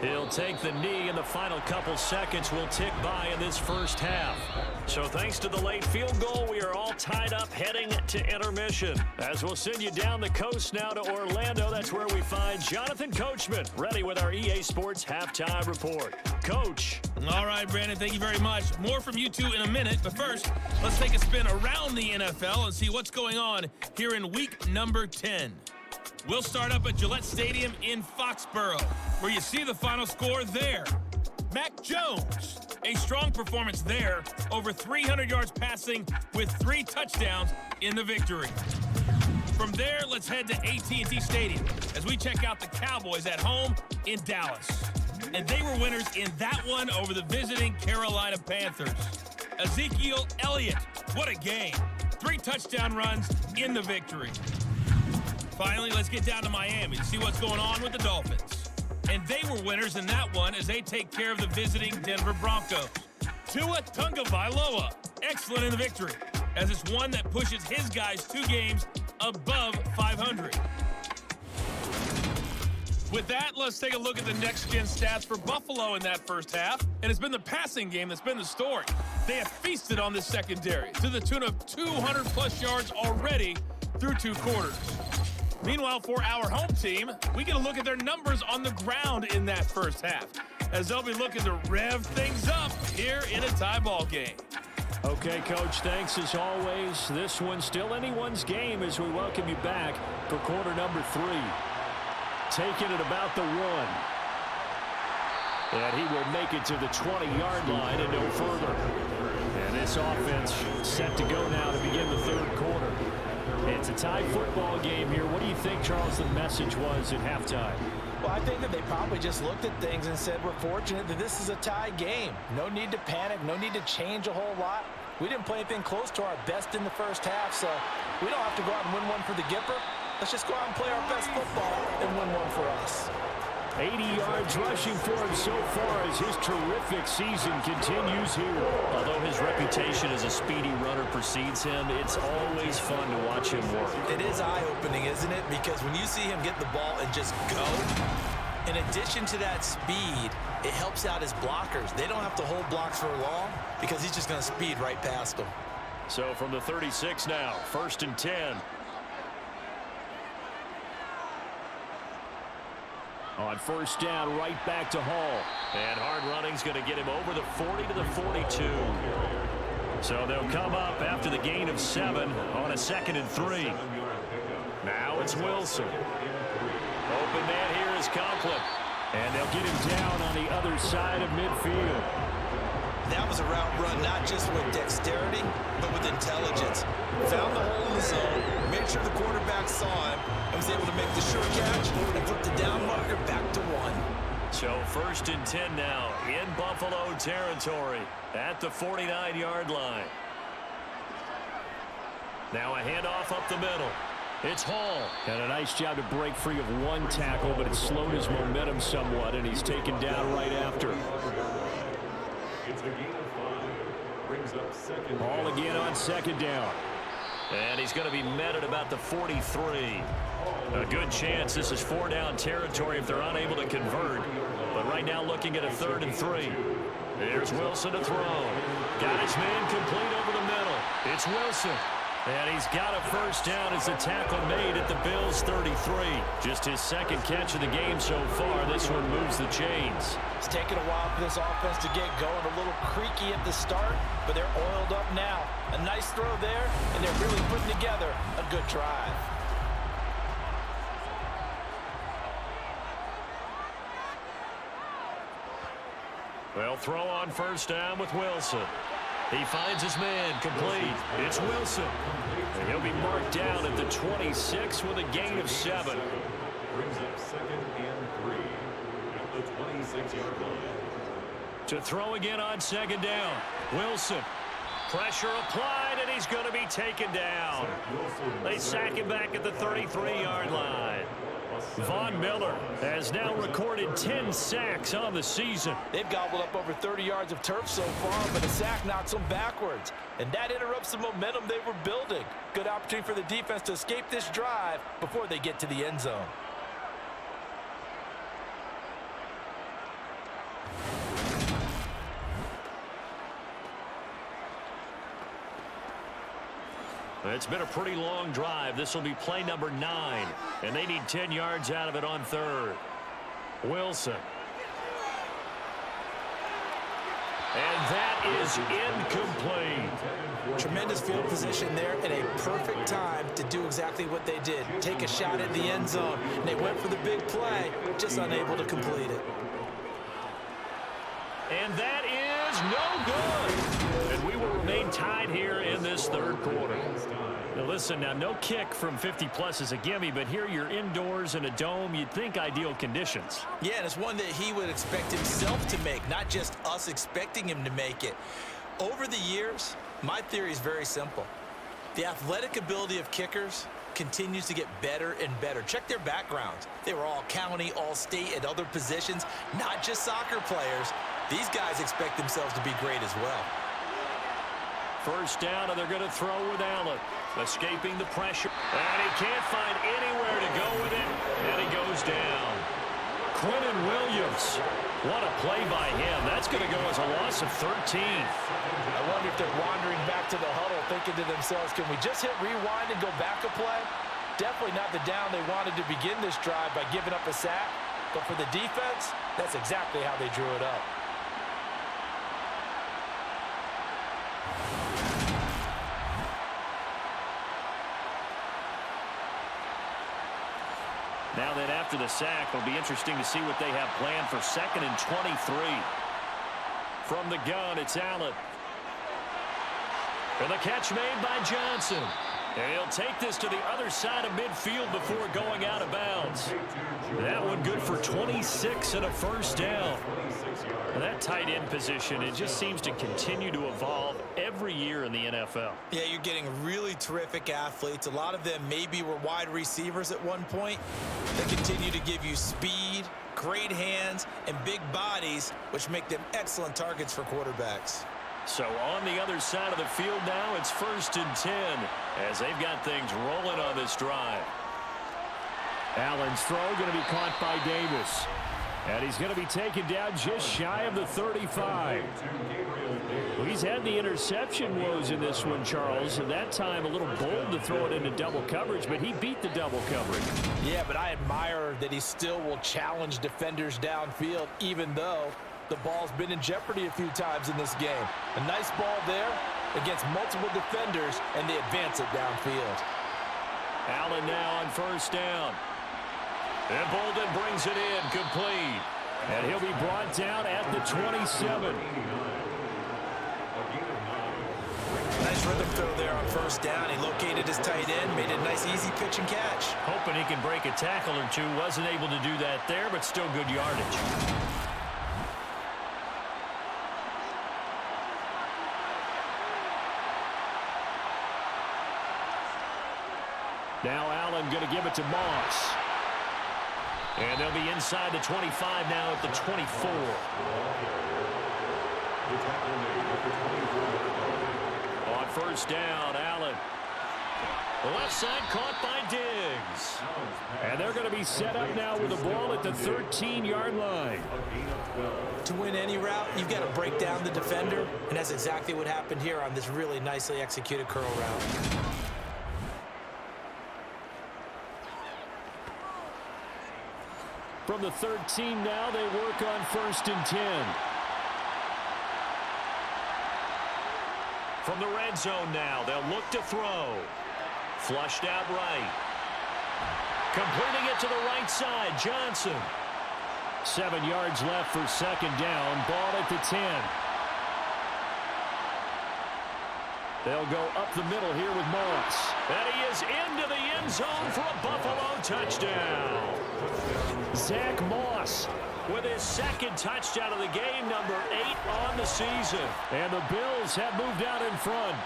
He'll take the knee, and the final couple seconds will tick by in this first half. So thanks to the late field goal, we are all tied up heading to intermission. As we'll send you down the coast now to Orlando, that's where we find Jonathan Coachman, ready with our EA Sports Halftime Report. Coach. All right, Brandon, thank you very much. More from you two in a minute, but first, let's take a spin around the NFL and see what's going on here in week number 10. We'll start up at Gillette Stadium in Foxborough, where you see the final score there. Mac Jones, a strong performance there, over 300 yards passing with 3 touchdowns in the victory. From there, let's head to AT&T Stadium as we check out the Cowboys at home in Dallas. And they were winners in that one over the visiting Carolina Panthers. Ezekiel Elliott, what a game. 3 touchdown runs in the victory. Finally, let's get down to Miami to see what's going on with the Dolphins. And they were winners in that one as they take care of the visiting Denver Broncos. Tua Tagovailoa, excellent in the victory, as it's one that pushes his guys 2 games above 500. With that, let's take a look at the next-gen stats for Buffalo in that first half. And it's been the passing game that's been the story. They have feasted on this secondary to the tune of 200-plus yards already through 2 quarters. Meanwhile, for our home team, we get a look at their numbers on the ground in that first half, as they'll be looking to rev things up here in a tie ball game. Okay, Coach, thanks as always. This one's still anyone's game as we welcome you back for quarter number 3. Taking it about the 1. And he will make it to the 20-yard line and no further. And this offense set to go now to begin the 3rd quarter. It's a tie football game here. What do you think, Charles, the message was at halftime? Well, I think that they probably just looked at things and said, we're fortunate that this is a tie game. No need to panic, no need to change a whole lot. We didn't play anything close to our best in the first half, so we don't have to go out and win one for the Gipper. Let's just go out and play our best football and win one for us. 80 yards rushing for him so far as his terrific season continues here. Although his reputation as a speedy runner precedes him, it's always fun to watch him work. It is eye-opening, isn't it? Because when you see him get the ball and just go, in addition to that speed, it helps out his blockers. They don't have to hold blocks for long because he's just going to speed right past them. So from the 36 now, 1st and 10. On first down, right back to Hall. And hard running's going to get him over the 40 to the 42. So they'll come up after the gain of 7 on a 2nd and 3. Now it's Wilson. Open man here is Conklin. And they'll get him down on the other side of midfield. That was a route run not just with dexterity, but with intelligence. Found the hole in the zone, made sure the quarterback saw him, and was able to make the sure catch and flip the down marker back to 1. So 1st and 10 now in Buffalo territory at the 49-yard line. Now a handoff up the middle. It's Hall. And a nice job to break free of 1 tackle, but it slowed his momentum somewhat, and he's taken down right after. It's a gain of 5. Brings up 2nd. Hall again on 2nd down. And he's going to be met at about the 43. A good chance this is 4-down territory if they're unable to convert. But right now looking at a 3rd and 3. Here's Wilson to throw. Got his man complete over the middle. It's Wilson. And he's got a first down as the tackle made at the Bills' 33. Just his second catch of the game so far. This one moves the chains. It's taken a while for this offense to get going. A little creaky at the start, but they're oiled up now. A nice throw there, and they're really putting together a good drive. Well, throw on first down with Wilson. He finds his man complete. It's Wilson. And he'll be marked down at the 26 with a gain of 7. Brings up 2nd and 3 at the 26-yard line. To throw again on 2nd down. Wilson. Pressure applied, and he's going to be taken down. They sack him back at the 33-yard line. Von Miller has now recorded 10 sacks on the season. They've gobbled up over 30 yards of turf so far, but a sack knocks them backwards. And that interrupts the momentum they were building. Good opportunity for the defense to escape this drive before they get to the end zone. It's been a pretty long drive. This will be play number 9, and they need 10 yards out of it on 3rd. Wilson. And that is incomplete. Tremendous field position there and a perfect time to do exactly what they did. Take a shot at the end zone. And they went for the big play, just unable to complete it. And that is no good. And we will remain tied here in this 3rd quarter. Now listen, now no kick from 50-plus is a gimme, but here you're indoors in a dome. You'd think ideal conditions. Yeah, and it's one that he would expect himself to make, not just us expecting him to make it. Over the years, my theory is very simple. The athletic ability of kickers continues to get better and better. Check their backgrounds. They were all county, all state, at other positions, not just soccer players. These guys expect themselves to be great as well. First down, and they're going to throw with Allen. Escaping the pressure. And he can't find anywhere to go with it. And he goes down. Quentin Williams. What a play by him. That's going to go as a loss of 13. I wonder if they're wandering back to the huddle thinking to themselves, can we just hit rewind and go back a play? Definitely not the down they wanted to begin this drive by giving up a sack. But for the defense, that's exactly how they drew it up. Now then, after the sack, it'll be interesting to see what they have planned for 2nd and 23. From the gun, it's Allen. And the catch made by Johnson. And he'll take this to the other side of midfield before going out of bounds. That one good for 26 and a first down. And that tight end position, it just seems to continue to evolve every year in the NFL. Yeah, you're getting really terrific athletes. A lot of them maybe were wide receivers at one point. They continue to give you speed, great hands, and big bodies, which make them excellent targets for quarterbacks. So on the other side of the field now, it's 1st and 10 as they've got things rolling on this drive. Allen's throw going to be caught by Davis. And he's going to be taken down just shy of the 35. Well, he's had the interception woes in this one, Charles, and that time a little bold to throw it into double coverage, but he beat the double coverage. Yeah, but I admire that he still will challenge defenders downfield, even though the ball's been in jeopardy a few times in this game. A nice ball there against multiple defenders, and they advance it downfield. Allen now on first down. And Bolden brings it in, complete. And he'll be brought down at the 27. Nice rhythm throw there on first down. He located his tight end, made a nice easy pitch and catch. Hoping he can break a tackle or two. Wasn't able to do that there, but still good yardage. Now Allen going to give it to Moss. And they'll be inside the 25 now at the 24. On first down, Allen. The left side caught by Diggs. And they're going to be set up now with the ball at the 13-yard line. To win any route, you've got to break down the defender, and that's exactly what happened here on this really nicely executed curl route. From the 13 now, they work on 1st and 10. From the red zone now, they'll look to throw. Flushed out right. Completing it to the right side, Johnson. 7 yards left for 2nd down. Ball at the 10. They'll go up the middle here with Moss. And he is into the end zone for a Buffalo touchdown. Zach Moss with his 2nd touchdown of the game, number 8 on the season. And the Bills have moved out in front.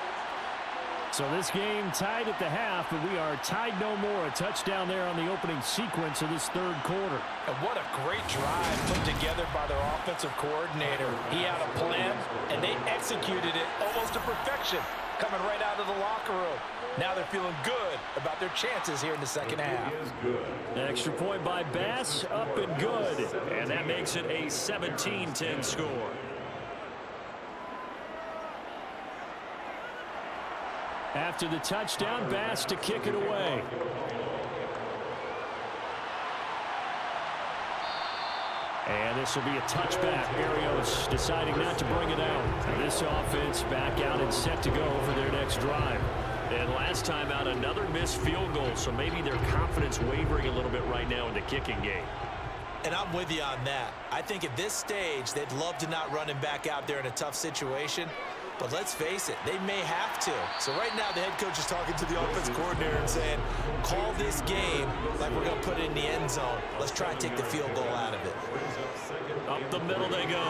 So this game tied at the half, but we are tied no more. A touchdown there on the opening sequence of this 3rd quarter. And what a great drive put together by their offensive coordinator. He had a plan, and they executed it almost to perfection, coming right out of the locker room. Now they're feeling good about their chances here in the 2nd half. Extra point by Bass, up and good. And that makes it a 17-10 score. After the touchdown, Bass to kick it away. And this will be a touchback. Arios deciding not to bring it out. This offense back out and set to go for their next drive. And last time out, another missed field goal, so maybe their confidence wavering a little bit right now in the kicking game. And I'm with you on that. I think at this stage, they'd love to not run him back out there in a tough situation. But let's face it, they may have to. So right now, the head coach is talking to the offensive coordinator and saying, call this game like we're going to put it in the end zone. Let's try and take the field goal out of it. Up the middle they go.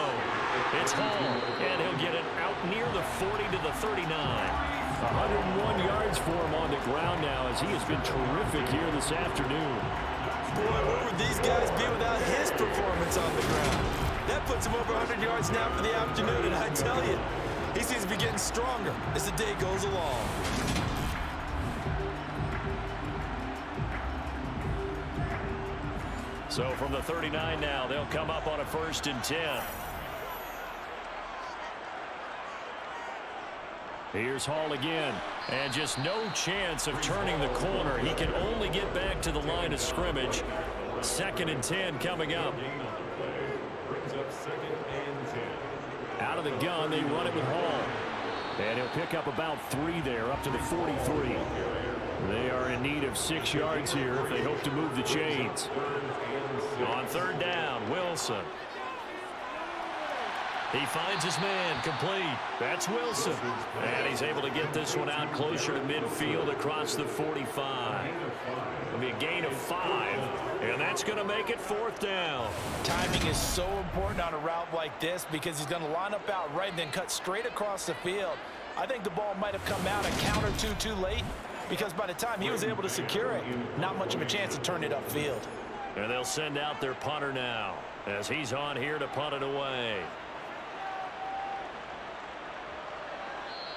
It's Hall, and he'll get it out near the 40 to the 39. 101 yards for him on the ground now as he has been terrific here this afternoon. Boy, where would these guys be without his performance on the ground? That puts him over 100 yards now for the afternoon, and I tell you, he seems to be getting stronger as the day goes along. So from the 39 now, they'll come up on a 1st and 10. Here's Hall again, and just no chance of turning the corner. He can only get back to the line of scrimmage. 2nd and 10 coming up. Out of the gun, they run it with Hall. And he'll pick up about 3 there, up to the 43. They are in need of 6 yards here if they hope to move the chains. On 3rd down, Wilson. He finds his man, complete. That's Wilson. And he's able to get this one out closer to midfield across the 45. It'll be a gain of 5, and that's going to make it 4th down. Timing is so important on a route like this because he's going to line up out right and then cut straight across the field. I think the ball might have come out a count or two too late because by the time he was able to secure it, not much of a chance to turn it upfield. And they'll send out their punter now as he's on here to punt it away.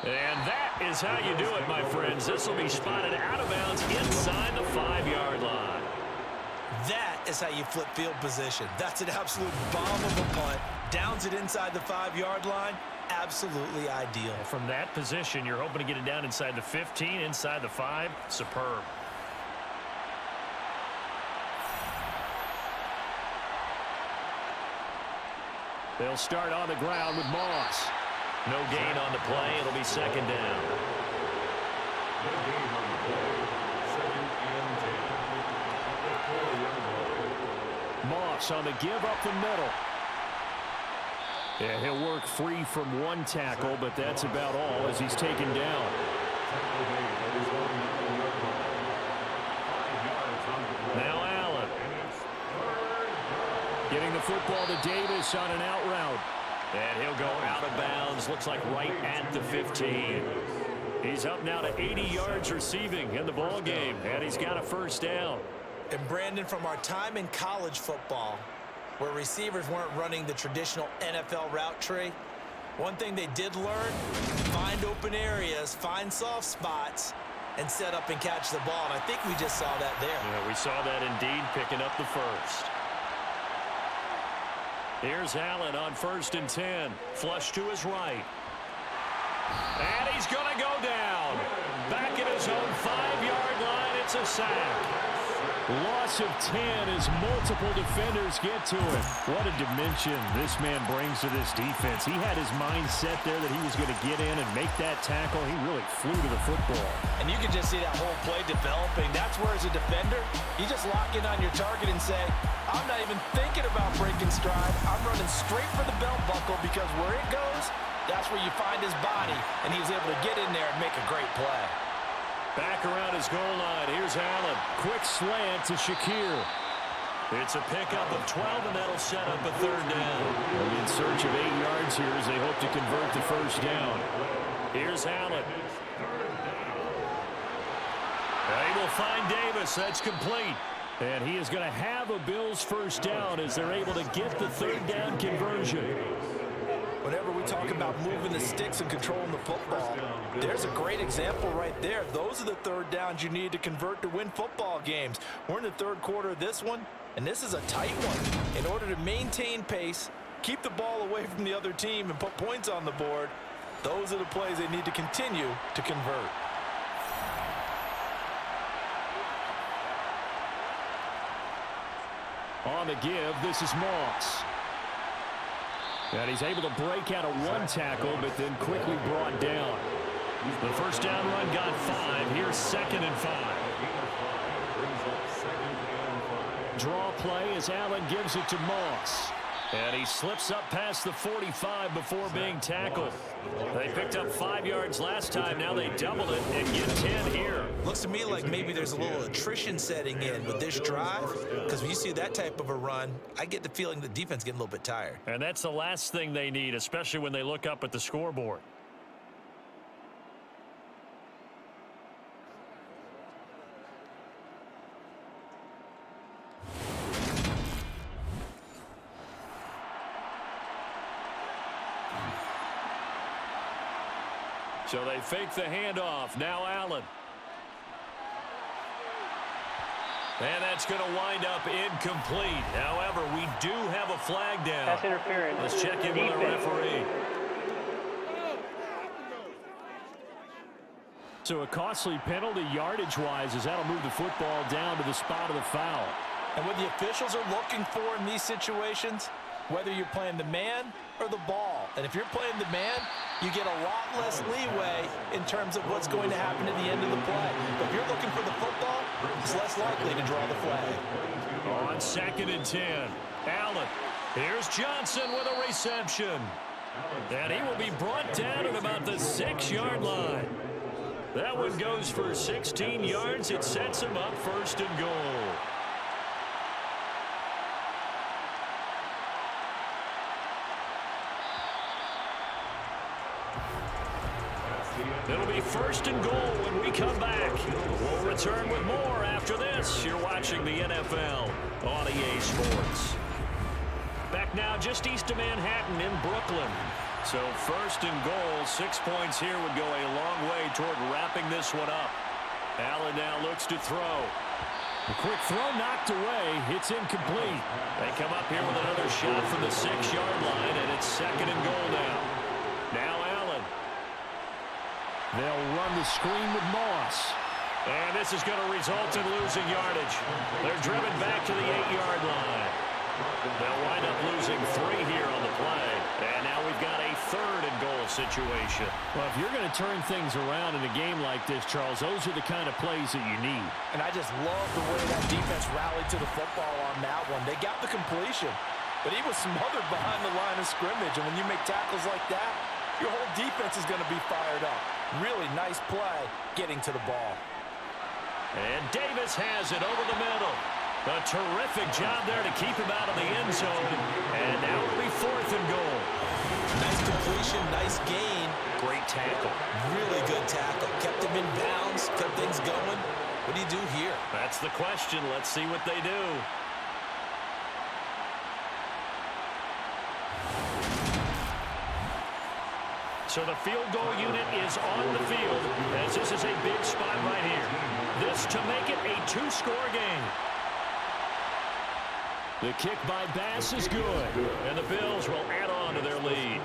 And that is how you do it, my friends. This will be spotted out of bounds inside the 5-yard line. That is how you flip field position. That's an absolute bomb of a punt. Downs it inside the 5-yard line. Absolutely ideal. From that position, you're hoping to get it down inside the 15, inside the 5. Superb. They'll start on the ground with Moss. No gain on the play. It'll be 2nd down. Moss on the give up the middle. Yeah, he'll work free from 1 tackle, but that's about all as he's taken down. Now Allen. Getting the football to Davis on an out route. And he'll go out of bounds, looks like right at the 15. He's up now to 80 yards receiving in the ball game, and he's got a 1st down. And Brandon, from our time in college football, where receivers weren't running the traditional NFL route tree, one thing they did learn, find open areas, find soft spots, and set up and catch the ball. And I think we just saw that there. Yeah, we saw that indeed, picking up the 1st. Here's Allen on 1st and 10. Flush to his right. And he's going to go down. Back at his own 5-yard line, it's a sack. Loss of 10 as multiple defenders get to it. What a dimension this man brings to this defense. He had his mind set there that he was going to get in and make that tackle. He really flew to the football. And you can just see that whole play developing. That's where, as a defender, you just lock in on your target and say, I'm not even thinking about breaking stride. I'm running straight for the belt buckle, because where it goes, that's where you find his body. And he was able to get in there and make a great play. Back around his goal line. Here's Allen. Quick slant to Shakir. It's a pickup of 12, and that'll set up a third down. In search of 8 yards here as they hope to convert the first down. Here's Allen. They will find Davis. That's complete. And he is going to have a Bills first down as they're able to get the third down conversion. Whenever we talk about moving the sticks and controlling the football, there's a great example right there. Those are the third downs you need to convert to win football games. We're in the third quarter of this one, and this is a tight one. In order to maintain pace, keep the ball away from the other team, and put points on the board, those are the plays they need to continue to convert. On the give, this is Moss. And he's able to break out of one tackle, but then quickly brought down. The first down run got 5. Here's 2nd and 5. Draw play as Allen gives it to Moss. And he slips up past the 45 before being tackled. They picked up 5 yards last time. Now they doubled it and get 10 here. Looks to me like maybe there's a little attrition setting in with this drive, because when you see that type of a run, I get the feeling the defense getting a little bit tired. And that's the last thing they need, especially when they look up at the scoreboard. So they fake the handoff. Now Allen. And that's going to wind up incomplete. However, we do have a flag down. That's interference. Let's check in with the referee. So a costly penalty yardage-wise, as that'll move the football down to the spot of the foul. And what the officials are looking for in these situations, whether you're playing the man or the ball. And if you're playing the man, you get a lot less leeway in terms of what's going to happen at the end of the play. But if you're looking for the football, it's less likely to draw the flag. On 2nd and 10, Allen. Here's Johnson with a reception. And he will be brought down at about the 6-yard line. That one goes for 16 yards. It sets him up 1st and goal. It'll be 1st and goal when we come back. We'll return with more after this. You're watching the NFL on EA Sports. Back now just east of Manhattan in Brooklyn. So 1st and goal, 6 points here would go a long way toward wrapping this one up. Allen now looks to throw. A quick throw knocked away. It's incomplete. They come up here with another shot from the 6-yard line, and it's 2nd and goal now. Now Allen. They'll run the screen with Moss. And this is going to result in losing yardage. They're driven back to the 8-yard line. They'll wind up losing 3 here on the play. And now we've got a 3rd and goal situation. Well, if you're going to turn things around in a game like this, Charles, those are the kind of plays that you need. And I just love the way that defense rallied to the football on that one. They got the completion, but he was smothered behind the line of scrimmage. And when you make tackles like that, your whole defense is going to be fired up. Really nice play getting to the ball. And Davis has it over the middle. A terrific job there to keep him out of the end zone. And now it'll be 4th and goal. Nice completion, nice gain. Great tackle. Really good tackle. Kept him in bounds, kept things going. What do you do here? That's the question. Let's see what they do. So the field goal unit is on the field, as this is a big spot right here. This to make it a 2-score game. The kick by Bass is good, and the Bills will add on to their lead.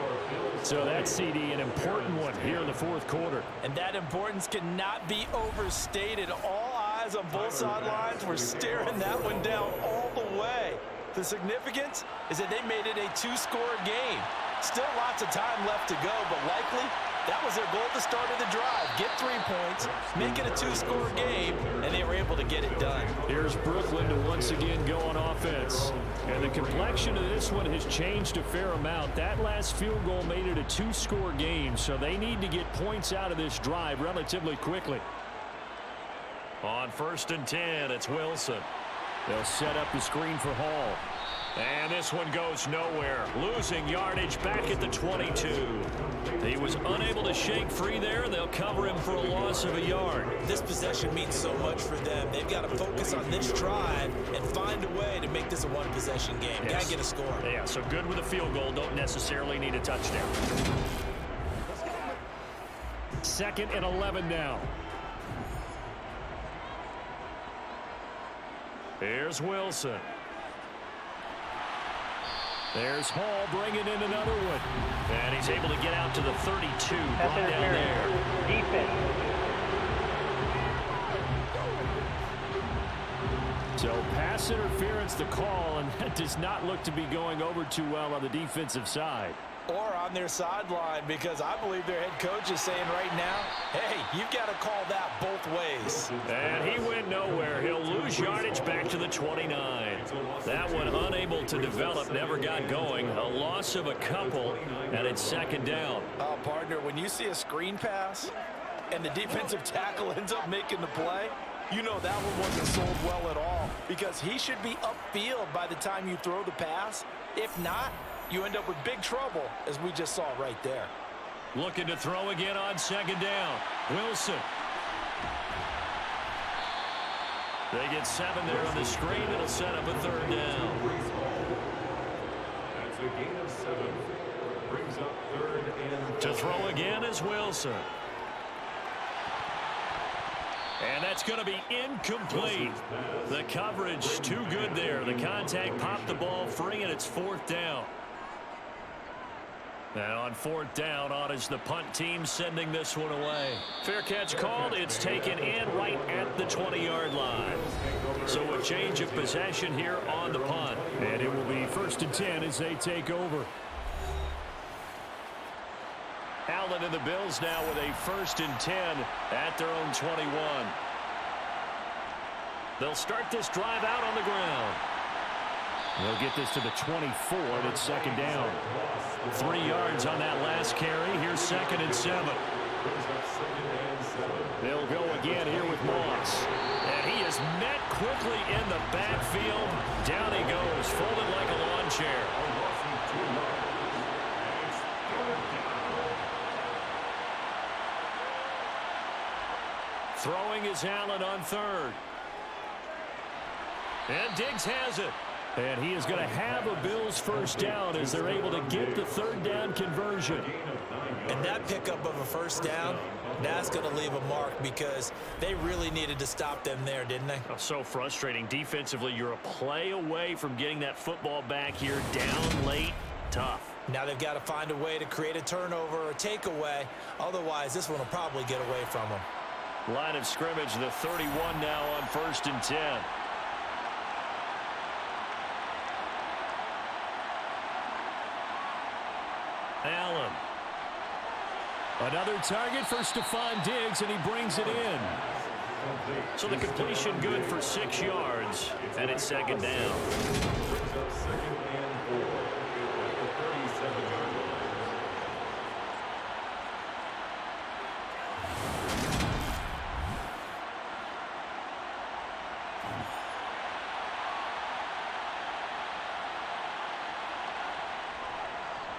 So that's, CD, an important one here in the 4th quarter. And that importance cannot be overstated. All eyes guys on both sidelines were staring that one down all the way. The significance is that they made it a 2-score game. Still lots of time left to go, but likely that was their goal at the start of the drive. Get 3 points, make it a 2-score game, and they were able to get it done. Here's Brooklyn to once again go on offense. And the complexion of this one has changed a fair amount. That last field goal made it a 2-score game, so they need to get points out of this drive relatively quickly. On 1st and 10, it's Wilson. They'll set up the screen for Hall. And this one goes nowhere. Losing yardage back at the 22. He was unable to shake free there. They'll cover him for a loss of a yard. This possession means so much for them. They've got to focus on this drive and find a way to make this a one-possession game. Yes. Got to get a score. Yeah, so good with a field goal. Don't necessarily need a touchdown. 2nd and 11 now. Here's Wilson. There's Hall bringing in another one. And he's able to get out to the 32. Brought down there. Defense. So pass interference to call, and that does not look to be going over too well on the defensive side. Or on their sideline, because I believe their head coach is saying right now, hey, you've got to call that both ways. And he went nowhere. He'll lose yardage back to the 29. That one unable to develop, never got going. A loss of a couple, and it's 2nd down. Oh, partner, when you see a screen pass and the defensive tackle ends up making the play, you know that one wasn't sold well at all, because he should be upfield by the time you throw the pass. If not, you end up with big trouble, as we just saw right there. Looking to throw again on 2nd down. Wilson. They get 7 there on the screen. It'll set up a 3rd down. That's a gain of 7. Brings up 3rd and To throw again is Wilson. And that's going to be incomplete. The coverage too good there. The contact popped the ball free, and it's 4th down. And on 4th down, on is the punt team sending this one away. Fair catch called. It's taken in right at the 20-yard line. So a change of possession here on the punt. And it will be 1st and 10 as they take over. Allen and the Bills now with a 1st and 10 at their own 21. They'll start this drive out on the ground. They'll get this to the 24, and it's 2nd down. 3 yards on that last carry. Here's 2nd and 7. They'll go again here with Moss. And he is met quickly in the backfield. Down he goes, folded like a lawn chair. Throwing is Allen on 3rd. And Diggs has it. And he is going to have a Bills 1st down as they're able to get the 3rd down conversion. And that pickup of a 1st down, that's going to leave a mark, because they really needed to stop them there, didn't they? Oh, so frustrating. Defensively, you're a play away from getting that football back here. Down late, tough. Now they've got to find a way to create a turnover or a takeaway. Otherwise, this one will probably get away from them. Line of scrimmage, the 31 now on 1st and 10. Allen. Another target for Stephon Diggs, and he brings it in. So the completion good for 6 yards, and it's 2nd down. brings up 2nd and 4 at the 37-yard line.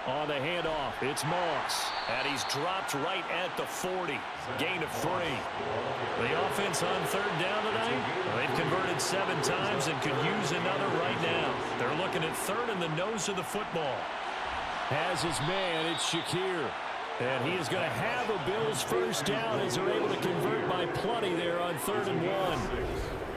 On the handoff, it's Moss. And he's dropped right at the 40. Gain of 3. The offense on 3rd down tonight, they've converted 7 times and could use another right now. They're looking at 3rd in the nose of the football. Has his man, it's Shakir. And he is going to have a Bills 1st down as they're able to convert by plenty there on 3rd and 1.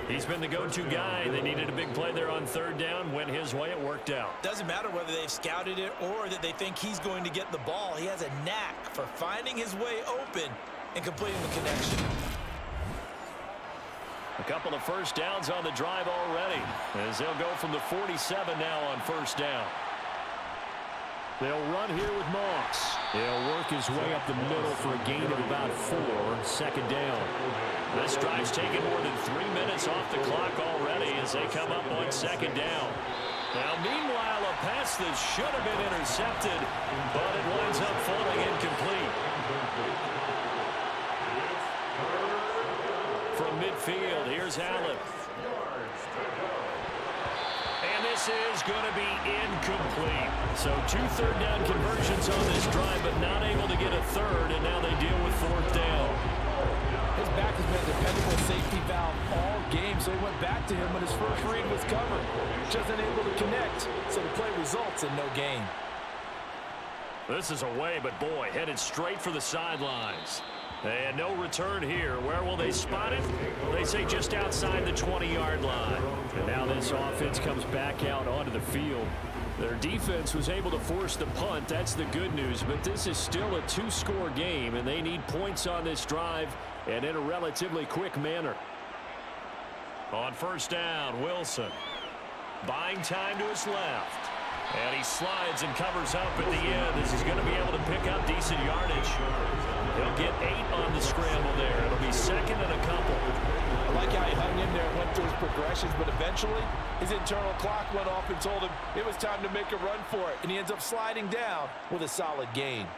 He's been the go-to guy. They needed a big play there on 3rd down. Went his way. It worked out. Doesn't matter whether they've scouted it or that they think he's going to get the ball. He has a knack for finding his way open and completing the connection. A couple of first downs on the drive already, as they'll go from the 47 now on first down. They'll run here with Moss. He'll work his way up the middle for a gain of about 4, second down. This drive's taken more than 3 minutes off the clock already as they come up on second down. Now, meanwhile, a pass that should have been intercepted, but it winds up falling incomplete. From midfield, here's Allen. And this is going to be incomplete. So 2 third-down conversions on this drive, but not able to get a third, and now they deal with fourth down. His back has been a dependable safety valve all game, so he went back to him when his first read was covered. Just unable to connect, so the play results in no gain. This is away, but boy, headed straight for the sidelines. And no return here. Where will they spot it? They say just outside the 20-yard line. And now this offense comes back out onto the field. Their defense was able to force the punt. That's the good news. But this is still a 2-score game, and they need points on this drive and in a relatively quick manner. On first down, Wilson. Buying time to his left. And he slides and covers up at the end as he's going to be able to pick up decent yardage. He'll get 8 on the scramble there. It'll be second and a couple. I like how he hung in there and went through his progressions, but eventually his internal clock went off and told him it was time to make a run for it, and he ends up sliding down with a solid gain.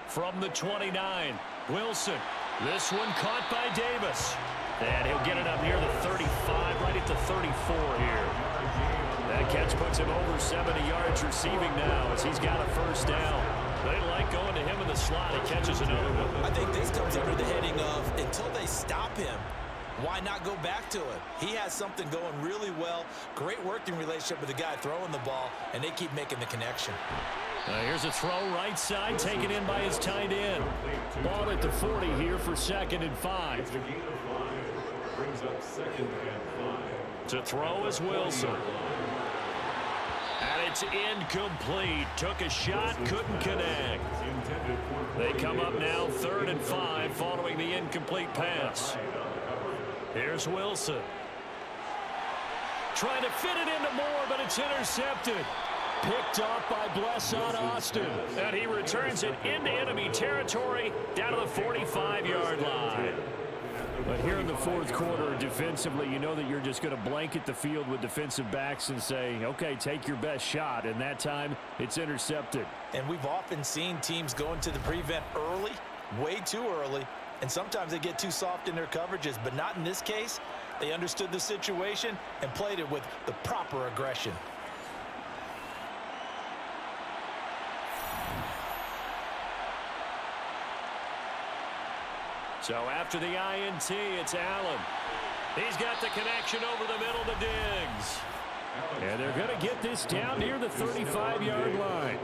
From the 29, Wilson. This one caught by Davis. And he'll get it up near the 35, right at the 34 here. That catch puts him over 70 yards receiving now as he's got a first down. They like going to him in the slot. He catches another one. I think this comes under the heading of until they stop him, why not go back to it? He has something going really well. Great working relationship with the guy throwing the ball, and they keep making the connection. Here's a throw right side, taken in by his tight end. Ball at the 40 here for second and 5. It's a gain of 5. Brings up second and 5. To throw is Wilson. And it's incomplete. Took a shot, couldn't connect. They come up now 3rd and 5 following the incomplete pass. Here's Wilson. Trying to fit it into Moore, but it's intercepted. Picked off by Blesson Austin. And he returns it into enemy territory down to the 45-yard line. But here in the fourth quarter, defensively, you know that you're just going to blanket the field with defensive backs and say, okay, take your best shot. And that time, it's intercepted. And we've often seen teams go into the prevent early, way too early, and sometimes they get too soft in their coverages. But not in this case. They understood the situation and played it with the proper aggression. So after the INT, it's Allen. He's got the connection over the middle to Diggs. And they're going to get this down near the 35-yard line.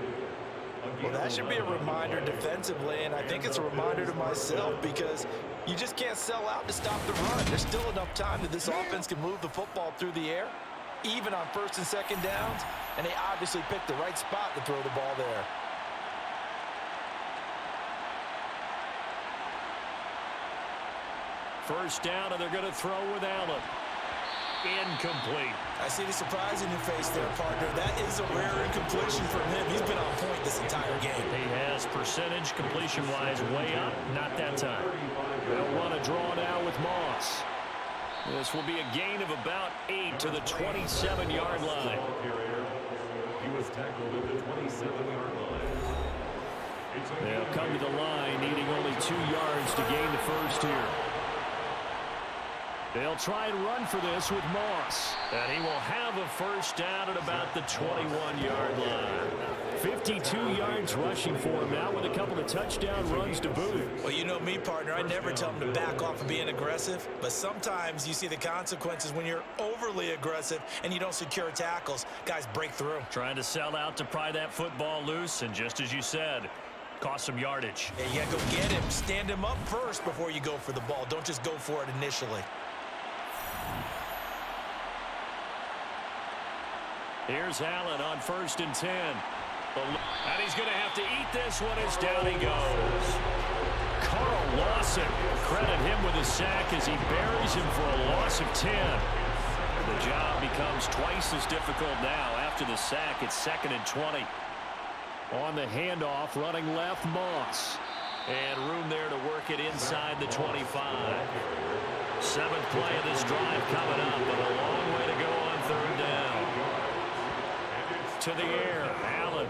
Well, that should be a reminder defensively, and I think it's a reminder to myself because you just can't sell out to stop the run. There's still enough time that this offense can move the football through the air, even on 1st and 2nd downs, and they obviously picked the right spot to throw the ball there. First down, and they're going to throw with Allen. Incomplete. I see the surprise in your face there, partner. That is a rare incompletion from him. He's been on point this entire game. He has percentage completion-wise way up. Not that time. They'll run a draw now with Moss. This will be a gain of about 8 to the 27-yard line. He was tackled at the 27-yard line. They'll come to the line, needing only 2 yards to gain the first here. They'll try and run for this with Moss. And he will have a first down at about the 21-yard line. 52 yards rushing for him now with a couple of touchdown runs to boot. Well, you know me, partner. I never tell him to back off of being aggressive. But sometimes you see the consequences when you're overly aggressive and you don't secure tackles. Guys break through. Trying to sell out to pry that football loose. And just as you said, cost some yardage. Yeah, you got to go get him. Stand him up first before you go for the ball. Don't just go for it initially. Here's Allen on 1st and 10. And he's going to have to eat this one as down he goes. Carl Lawson. Credit him with a sack as he buries him for a loss of 10. The job becomes twice as difficult now. After the sack, it's 2nd and 20. On the handoff, running left, Moss. And room there to work it inside the 25. 7th play of this drive coming up, but a long way to go on 3rd down. To the air, Allen.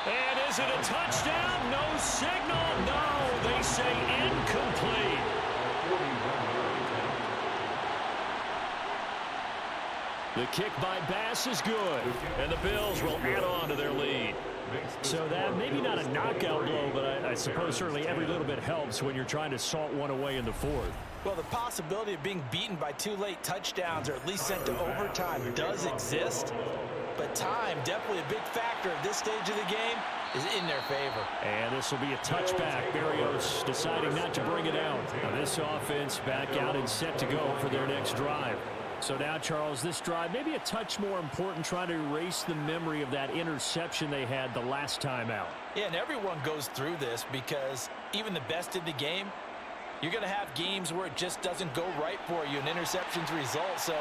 And is it a touchdown? No signal. No, they say incomplete. The kick by Bass is good, and the Bills will add on to their lead. So that maybe not a knockout blow, but I suppose certainly every little bit helps when you're trying to salt one away in the 4th. Well, the possibility of being beaten by 2 late touchdowns or at least sent to overtime does exist. But time, definitely a big factor at this stage of the game, is in their favor. And this will be a touchback. Berrios deciding not to bring it out. Now this offense back out and set to go for their next drive. So now, Charles, this drive maybe a touch more important, trying to erase the memory of that interception they had the last time out. Yeah, and everyone goes through this because even the best in the game, you're going to have games where it just doesn't go right for you, and interceptions result. So,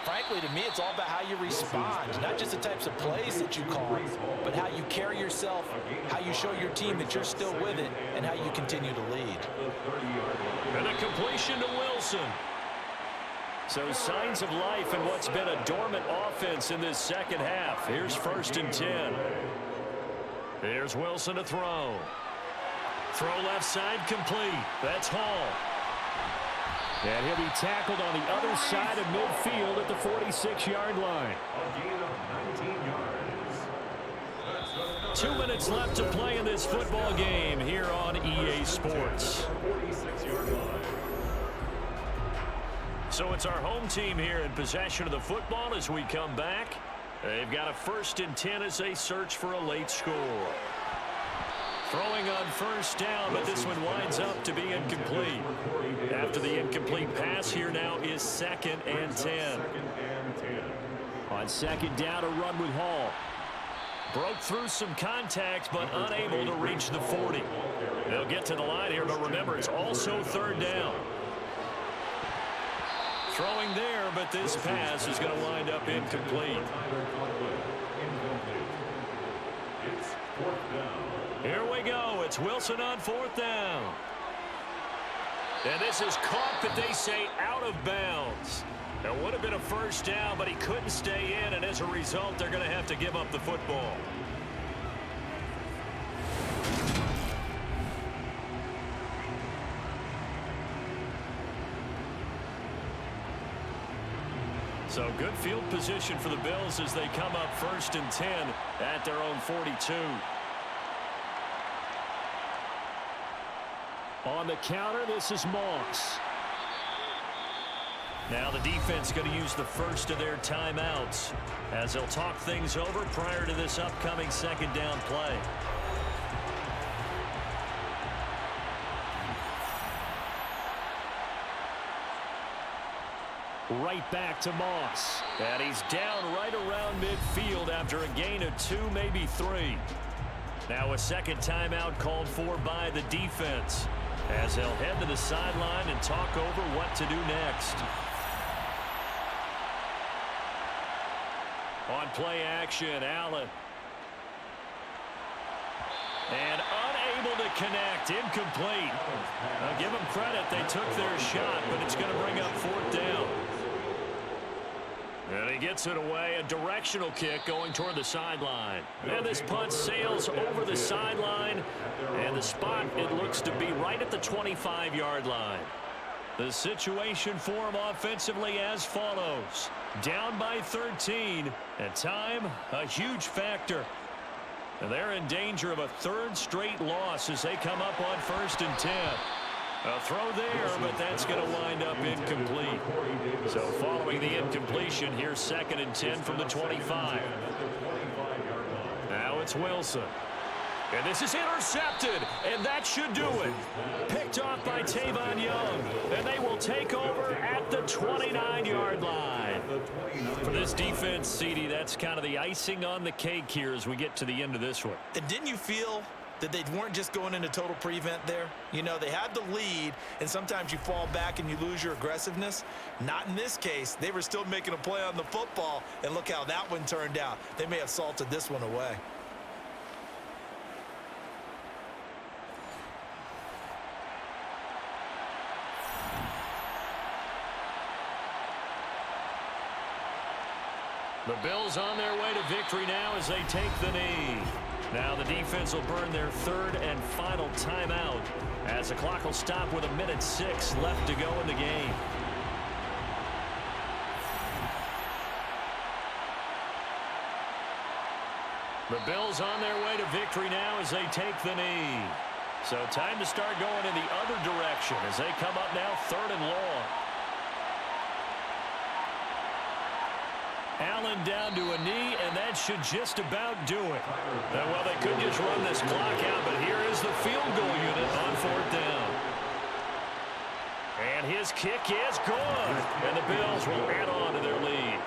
frankly, to me, it's all about how you respond, not just the types of plays that you call, but how you carry yourself, how you show your team that you're still with it, and how you continue to lead. And a completion to Wilson. So signs of life in what's been a dormant offense in this second half. Here's 1st and 10. Here's Wilson to throw. Throw left side complete. That's Hall. And he'll be tackled on the other side of midfield at the 46-yard line. A gain of 19 yards. 2 minutes left to play in this football game here on EA Sports. 46-yard line. So it's our home team here in possession of the football as we come back. They've got a 1st and 10 as they search for a late score. Throwing on 1st down, but this one winds up to be incomplete. After the incomplete pass, here now is 2nd and 10. On 2nd down, a run with Hall. Broke through some contact, but unable to reach the 40. They'll get to the line here, but remember, it's also 3rd down. Throwing there, but this pass is going to wind up incomplete. It's 4th down. Here we go. It's Wilson on 4th down. And this is caught, but they say out of bounds. It would have been a 1st down, but he couldn't stay in, and as a result, they're going to have to give up the football. So good field position for the Bills as they come up 1st and 10 at their own 42. On the counter, this is Moss. Now the defense going to use the first of their timeouts as they'll talk things over prior to this upcoming 2nd down play. Right back to Moss. And he's down right around midfield after a gain of 2, maybe 3. Now a 2nd timeout called for by the defense as they'll head to the sideline and talk over what to do next. On play action, Allen. And unable to connect, incomplete. Now give them credit, they took their shot, but it's going to bring up 4th down. And he gets it away, a directional kick going toward the sideline. And this punt sails over the sideline, and the spot, it looks to be right at the 25-yard line. The situation for him offensively as follows. Down by 13, and time, a huge factor. And they're in danger of a 3rd straight loss as they come up on 1st and 10. A throw there, but that's going to wind up incomplete. So following the incompletion, here's 2nd and 10 from the 25. Now it's Wilson. And this is intercepted, and that should do it. Picked off by Tavon Young, and they will take over at the 29-yard line. For this defense, CD, that's kind of the icing on the cake here as we get to the end of this one. And didn't you feel that they weren't just going into total prevent there? You know, they had the lead, and sometimes you fall back and you lose your aggressiveness. Not in this case. They were still making a play on the football, and look how that one turned out. They may have salted this one away. The Bills on their way to victory now as they take the knee. Now the defense will burn their third and final timeout as the clock will stop with 1:06 left to go in the game. The Bills on their way to victory now as they take the knee. So time to start going in the other direction as they come up now 3rd and long. Allen down to a knee, and that should just about do it. Well, they could just run this clock out, but here is the field goal unit on 4th down. And his kick is good, and the Bills will add on to their lead.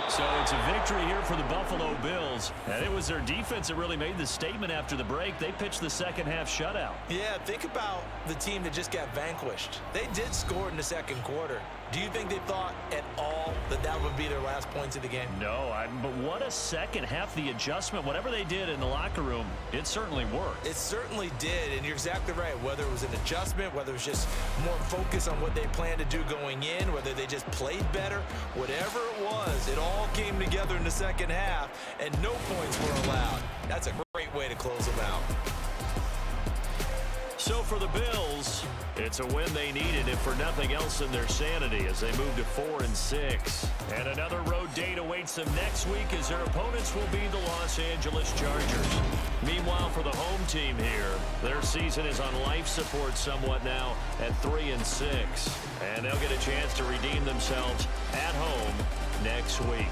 So it's a victory here for the Buffalo Bills. And it was their defense that really made the statement after the break. They pitched the second half shutout. Yeah, think about the team that just got vanquished. They did score in the second quarter. Do you think they thought at all that that would be their last points of the game? No, but what a second half. The adjustment, whatever they did in the locker room, it certainly worked. It certainly did, and you're exactly right. Whether it was an adjustment, whether it was just more focus on what they planned to do going in, whether they just played better, whatever it was, it all came together in the second half, and no points were allowed. That's a great way to close them out. So for the Bills, it's a win they needed, if for nothing else than their sanity, as they move to 4-6. And another road date awaits them next week as their opponents will be the Los Angeles Chargers. Meanwhile, for the home team here, their season is on life support somewhat now at 3-6. And they'll get a chance to redeem themselves at home next week.